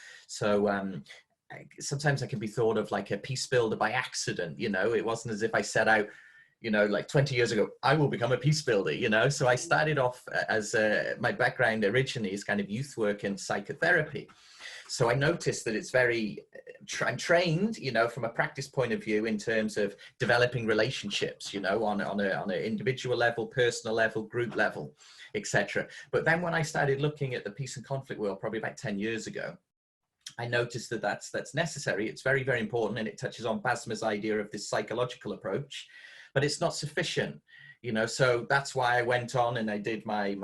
sometimes I can be thought of like a peace builder by accident. It wasn't as if I set out, like 20 years ago, I will become a peace builder, So I started off as my background originally is kind of youth work and psychotherapy. So I noticed that it's very, I'm trained, from a practice point of view in terms of developing relationships, on an individual level, personal level, group level, etc. But then when I started looking at the peace and conflict world, probably about 10 years ago, I noticed that that's necessary. It's very, very important, and it touches on Basma's idea of this psychological approach, but it's not sufficient, so that's why I went on and I did my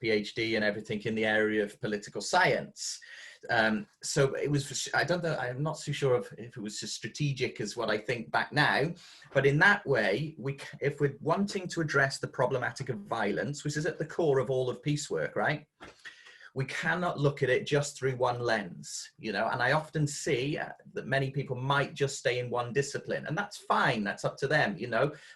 PhD and everything in the area of political science. So it was, I don't know, I'm not too sure if it was as strategic as what I think back now, but in that way, if we're wanting to address the problematic of violence, which is at the core of all of peace work, right? We cannot look at it just through one lens, and I often see that many people might just stay in one discipline, and that's fine, that's up to them,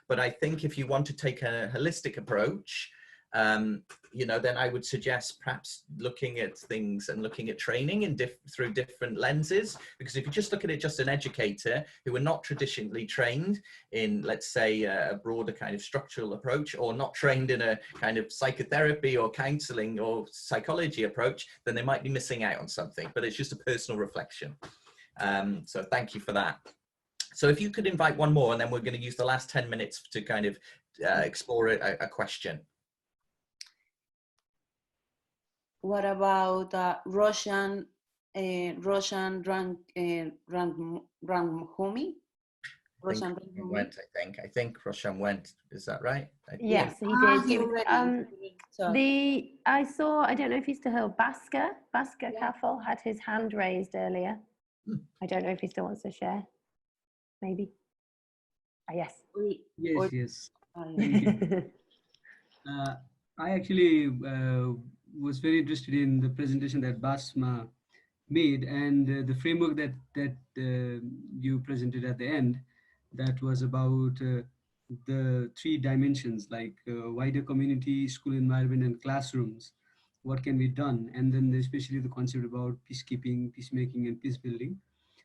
but I think if you want to take a holistic approach, then I would suggest perhaps looking at things and looking at training through different lenses, because if you just look at it just an educator who are not traditionally trained in, let's say, a broader kind of structural approach, or not trained in a kind of psychotherapy or counseling or psychology approach, then they might be missing out on something. But it's just a personal reflection. So thank you for that. So if you could invite one more, and then we're going to use the last 10 minutes to kind of explore a question. What about Roshan Ramhumi? I think Roshan went. Is that right? Yes, he did. I saw, I don't know if he's still here, Basker Kaffel had his hand raised earlier. I don't know if he still wants to share. Maybe. Yes. Yes. I actually was very interested in the presentation that Basma made, and the framework that you presented at the end, that was about the 3 dimensions, like wider community, school environment, and classrooms. What can be done? And then especially the concept about peacekeeping, peacemaking, and peace building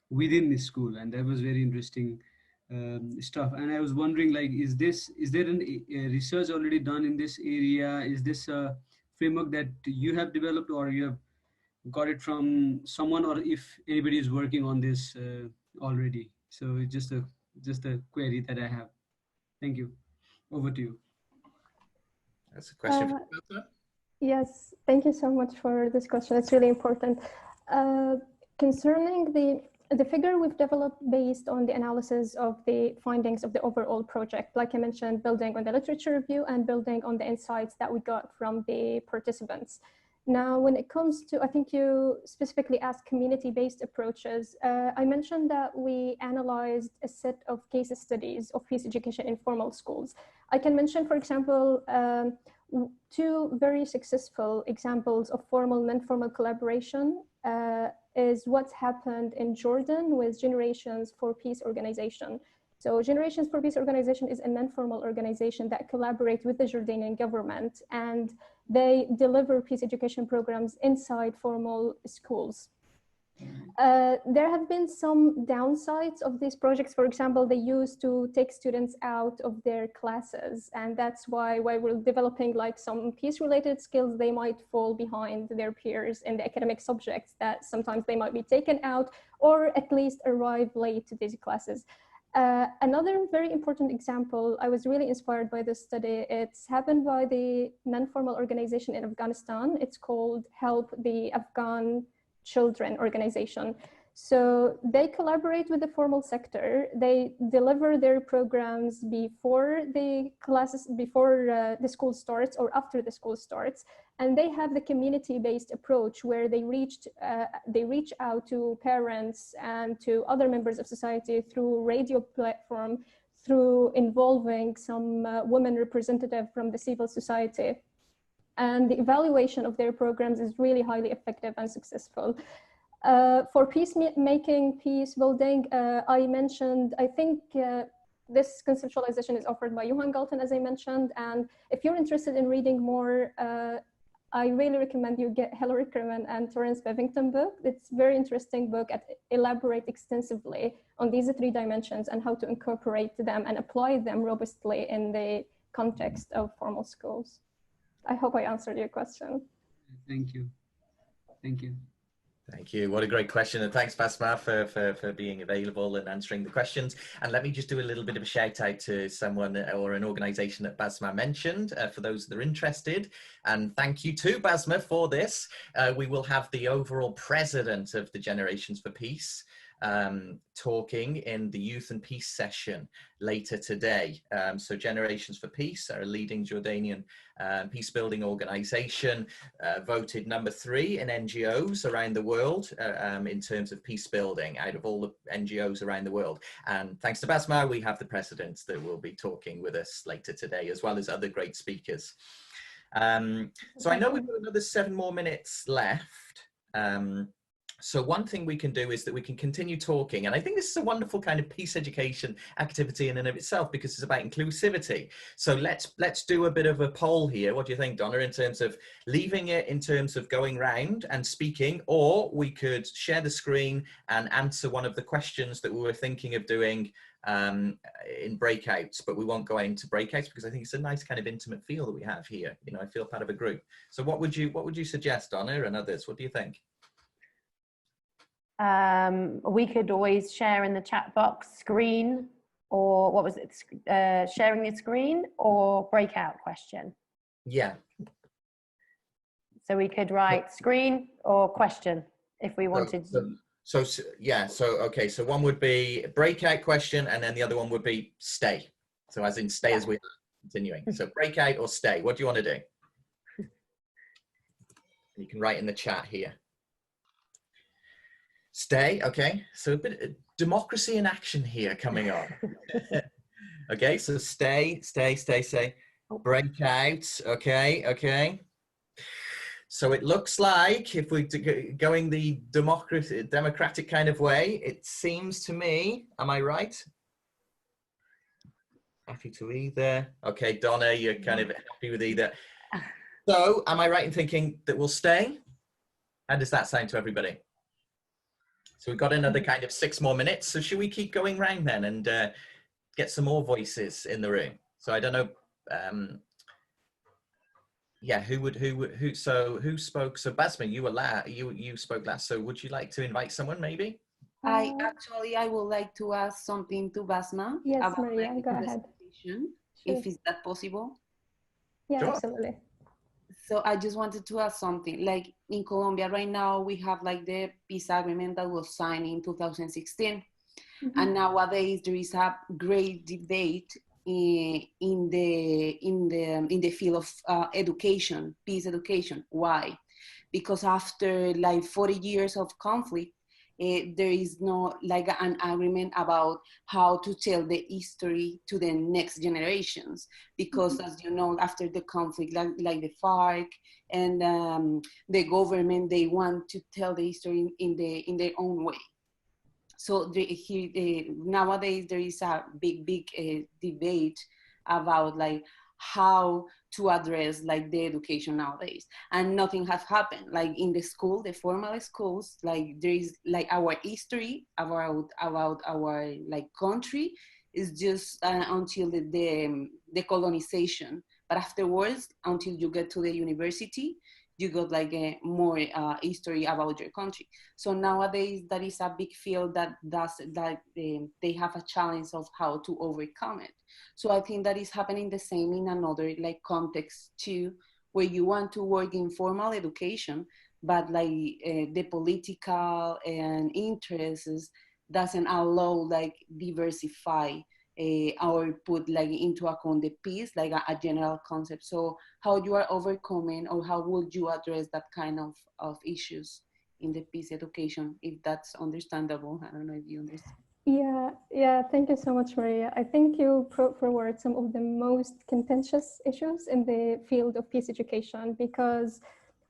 within the school. And that was very interesting stuff. And I was wondering, like, is there a research already done in this area? Is this a framework that you have developed, or you have got it from someone, or if anybody is working on this already? So it's just a query that I have. Thank you. Over to you. That's a question for you. Yes, thank you so much for this question. It's really important. Concerning the figure we've developed based on the analysis of the findings of the overall project, like I mentioned, building on the literature review and building on the insights that we got from the participants. Now, when it comes to, I think you specifically asked community-based approaches. I mentioned that we analyzed a set of case studies of peace education in formal schools. I can mention, for example, 2 very successful examples of formal and informal collaboration is what's happened in Jordan with Generations for Peace organization. So Generations for Peace organization is a non-formal organization that collaborates with the Jordanian government, and they deliver peace education programs inside formal schools. There have been some downsides of these projects. For example, they used to take students out of their classes, and that's why we're developing like some peace-related skills, they might fall behind their peers in the academic subjects, that sometimes they might be taken out or at least arrive late to these classes. Another very important example, I was really inspired by this study. It's happened by the non-formal organization in Afghanistan. It's called Help the Afghan Children organization. So they collaborate with the formal sector. They deliver their programs before the classes, before the school starts or after the school starts. And they have the community-based approach where they reach out to parents and to other members of society through radio platform, through involving some women representative from the civil society. And the evaluation of their programs is really highly effective and successful. For peacemaking, peace building, I mentioned, I think this conceptualization is offered by Johan Galton, as I mentioned. And if you're interested in reading more, I really recommend you get Hilary Kerman and Terence Bevington book. It's a very interesting book that elaborate extensively on these 3 dimensions and how to incorporate them and apply them robustly in the context of formal schools. I hope I answered your question. Thank you. Thank you. Thank you. What a great question. And thanks, Basma, for being available and answering the questions. And let me just do a little bit of a shout out to someone or an organization that Basma mentioned for those that are interested. And thank you to Basma for this. We will have the overall president of the Generations for Peace talking in the Youth and Peace session later today. So Generations for Peace are a leading Jordanian peace building organization, voted number 3 in NGOs around the world in terms of peace building out of all the NGOs around the world. And thanks to Basma, we have the presidents that will be talking with us later today, as well as other great speakers. So I know we've got another 7 more minutes left. So one thing we can do is that we can continue talking. And I think this is a wonderful kind of peace education activity in and of itself, because it's about inclusivity. So let's do a bit of a poll here. What do you think, Donna, in terms of leaving it in terms of going round and speaking, or we could share the screen and answer one of the questions that we were thinking of doing in breakouts, but we won't go into breakouts because I think it's a nice kind of intimate feel that we have here. You know, I feel part of a group. So what would you suggest, Donna, and others? What do you think? We could always share in the chat box screen, or what was it? Sharing the screen or breakout question? Yeah. So we could write screen or question if we wanted. So okay. So one would be breakout question, and then the other one would be stay. So as in stay as we are continuing. So breakout or stay. What do you want to do? You can write in the chat here. Stay, okay. So a bit of democracy in action here coming on. Okay, so stay. Breakout, okay. So it looks like if we're going the democratic kind of way, it seems to me, am I right? Happy to either. Okay, Donna, you're kind of happy with either. So am I right in thinking that we'll stay? How does that sound to everybody? So we've got another kind of 6 more minutes. So should we keep going round then and get some more voices in the room? So I don't know. Yeah, who spoke? So Basma, you were you spoke last. So would you like to invite someone maybe? I would like to ask something to Basma. Yes, about Maria, go ahead. Sure. If is that possible? Yeah, sure. Absolutely. So I just wanted to ask something. Like in Colombia right now, we have like the peace agreement that was signed in 2016, and nowadays there is a great debate in the field of education, peace education. Why? Because after like 40 years of conflict, there is no like an agreement about how to tell the history to the next generations. Because as you know, after the conflict, like the FARC and the government, they want to tell the history in their own way. So nowadays there is a big debate about like how to address like the education nowadays, and nothing has happened. Like in the school, the formal schools, like there is like our history about our like country is just until the colonization, but afterwards, until you get to the university, you got like a more history about your country. So nowadays, that is a big field that they have a challenge of how to overcome it. So I think that is happening the same in another like context too, where you want to work in formal education, but like the political and interests doesn't allow like diversify or put like into account the piece, like a general concept. So how you are overcoming, or how would you address that kind of issues in the peace education, if that's understandable? I don't know if you understand. Yeah, thank you so much, Maria. I think you brought forward some of the most contentious issues in the field of peace education, because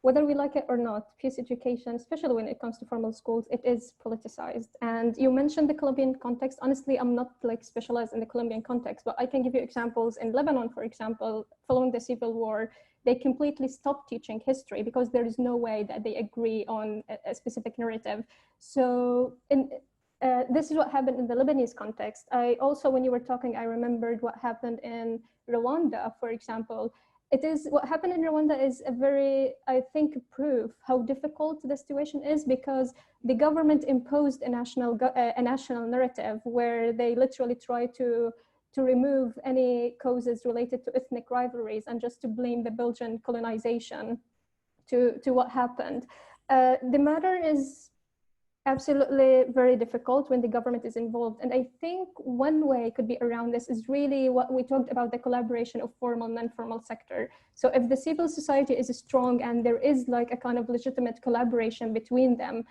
whether we like it or not, peace education, especially when it comes to formal schools, it is politicized. And you mentioned the Colombian context. Honestly, I'm not like specialized in the Colombian context, but I can give you examples. In Lebanon, for example, following the civil war, they completely stopped teaching history because there is no way that they agree on a specific narrative. So this is what happened in the Lebanese context. I also, when you were talking, I remembered what happened in Rwanda, for example. What happened in Rwanda is a very, I think, proof how difficult the situation is, because the government imposed a national narrative where they literally try to remove any causes related to ethnic rivalries and just to blame the Belgian colonization to what happened. The matter is absolutely very difficult when the government is involved. And I think one way could be around this is really what we talked about, the collaboration of formal and non-formal sector. So if the civil society is strong and there is like a kind of legitimate collaboration between them,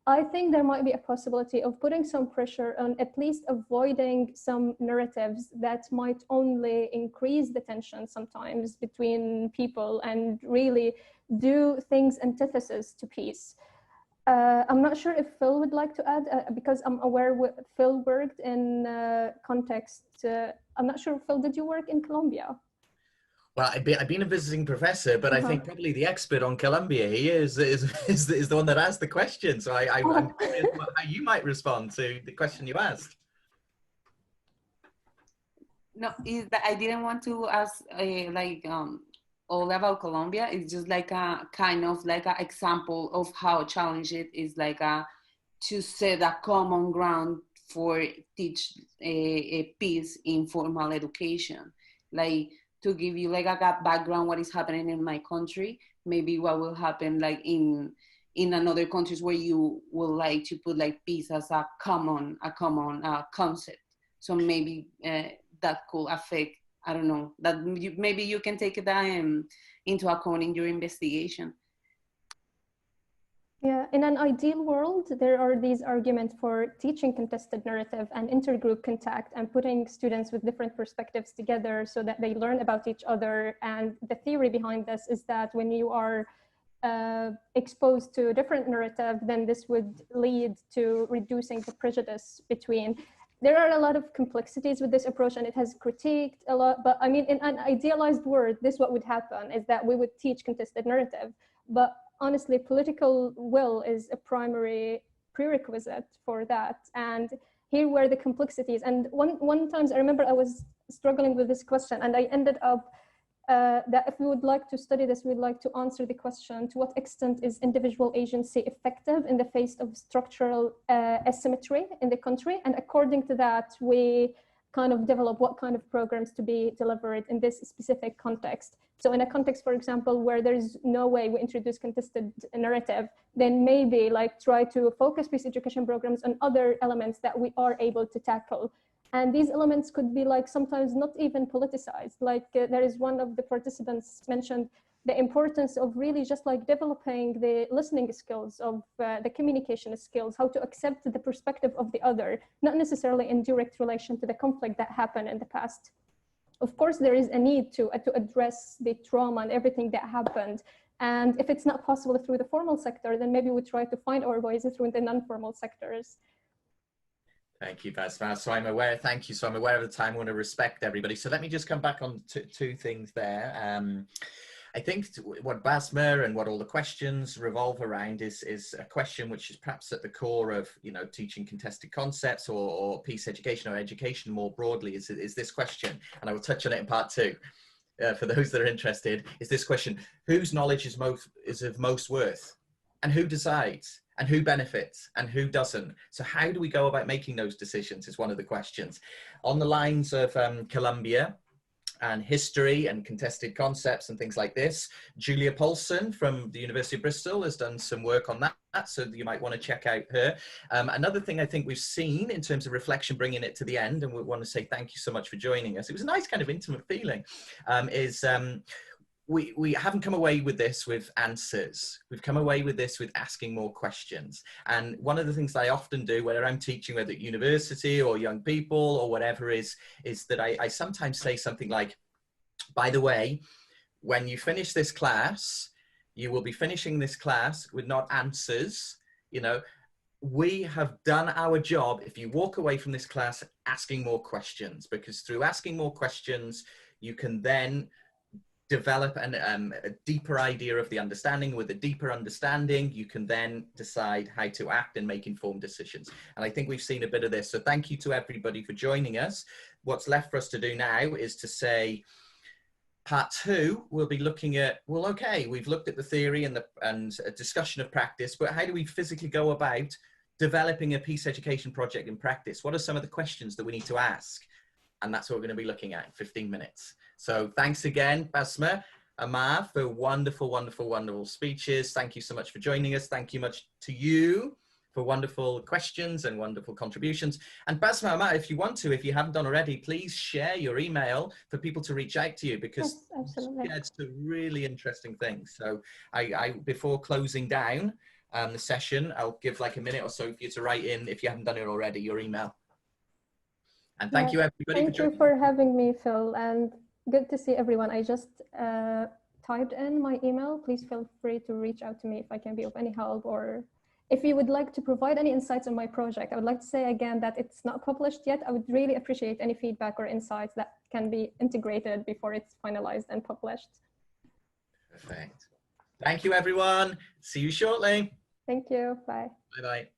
I think there might be a possibility of putting some pressure on at least avoiding some narratives that might only increase the tension sometimes between people and really do things antithesis to peace. I'm not sure if Phil would like to add, because I'm aware Phil worked in context. I'm not sure, Phil, did you work in Colombia? Well, I've been a visiting professor, but I think probably the expert on Colombia here is the one that asked the question. So I'm curious how you might respond to the question you asked. No, is that I didn't want to ask all about Colombia. It's just like a kind of like an example of how challenging it is, like to set a common ground for teach a peace in formal education. Like to give you like a background what is happening in my country, maybe what will happen like in another countries where you will like to put like peace as a common concept. So maybe that could affect, I don't know, that maybe you can take that into account in your investigation. Yeah, in an ideal world, there are these arguments for teaching contested narrative and intergroup contact and putting students with different perspectives together so that they learn about each other. And the theory behind this is that when you are exposed to a different narrative, then this would lead to reducing the prejudice between. There are a lot of complexities with this approach, and it has critiqued a lot, but I mean, in an idealized world, this what would happen is that we would teach contested narrative, but honestly, political will is a primary prerequisite for that. And here were the complexities. And one times I remember I was struggling with this question, and I ended up that if we would like to study this, we'd like to answer the question, to what extent is individual agency effective in the face of structural asymmetry in the country? And according to that, we kind of develop what kind of programs to be delivered in this specific context. So in a context, for example, where there's no way we introduce contested narrative, then maybe like try to focus peace education programs on other elements that we are able to tackle. And these elements could be like sometimes not even politicized. Like there is one of the participants mentioned the importance of really just like developing the listening skills, of the communication skills, how to accept the perspective of the other, not necessarily in direct relation to the conflict that happened in the past. Of course, there is a need to address the trauma and everything that happened. And if it's not possible through the formal sector, then maybe we try to find our ways through the non-formal sectors. Thank you, Basma. So I'm aware, thank you. So I'm aware of the time. I want to respect everybody. So let me just come back on to two things there. I think what Basma and what all the questions revolve around is a question which is perhaps at the core of, you know, teaching contested concepts or peace education or education more broadly is this question. And I will touch on it in part two. For those that are interested, is this question: whose knowledge is of most worth, and who decides, and who benefits, and who doesn't? So how do we go about making those decisions is one of the questions. On the lines of Columbia and history and contested concepts and things like this, Julia Paulson from the University of Bristol has done some work on that, so you might want to check out her. Another thing I think we've seen in terms of reflection, bringing it to the end, and we want to say thank you so much for joining us. It was a nice kind of intimate feeling, we haven't come away with this with answers. We've come away with this with asking more questions. And one of the things that I often do, whether I'm teaching, whether at university or young people or whatever, is that I sometimes say something like, by the way, when you finish this class, you will be finishing this class with not answers. You know, we have done our job if you walk away from this class asking more questions, because through asking more questions, you can then develop a deeper idea of the understanding. With a deeper understanding, you can then decide how to act and make informed decisions. And I think we've seen a bit of this. So thank you to everybody for joining us. What's left for us to do now is to say, part two, we'll be looking at, well, okay, we've looked at the theory and a discussion of practice, but how do we physically go about developing a peace education project in practice? What are some of the questions that we need to ask? And that's what we're going to be looking at in 15 minutes. So thanks again, Basma, Amar, for wonderful, wonderful, wonderful speeches. Thank you so much for joining us. Thank you much to you for wonderful questions and wonderful contributions. And Basma, Amar, if you want to, if you haven't done already, please share your email for people to reach out to you, because absolutely, it's some really interesting things. So I before closing down the session, I'll give like a minute or so for you to write in, if you haven't done it already, your email. And thank you, everybody. Thank you for having me, Phil, and good to see everyone. I just typed in my email. Please feel free to reach out to me if I can be of any help, or if you would like to provide any insights on my project. I would like to say again that it's not published yet. I would really appreciate any feedback or insights that can be integrated before it's finalized and published. Perfect. Thank you, everyone. See you shortly. Thank you. Bye. Bye-bye.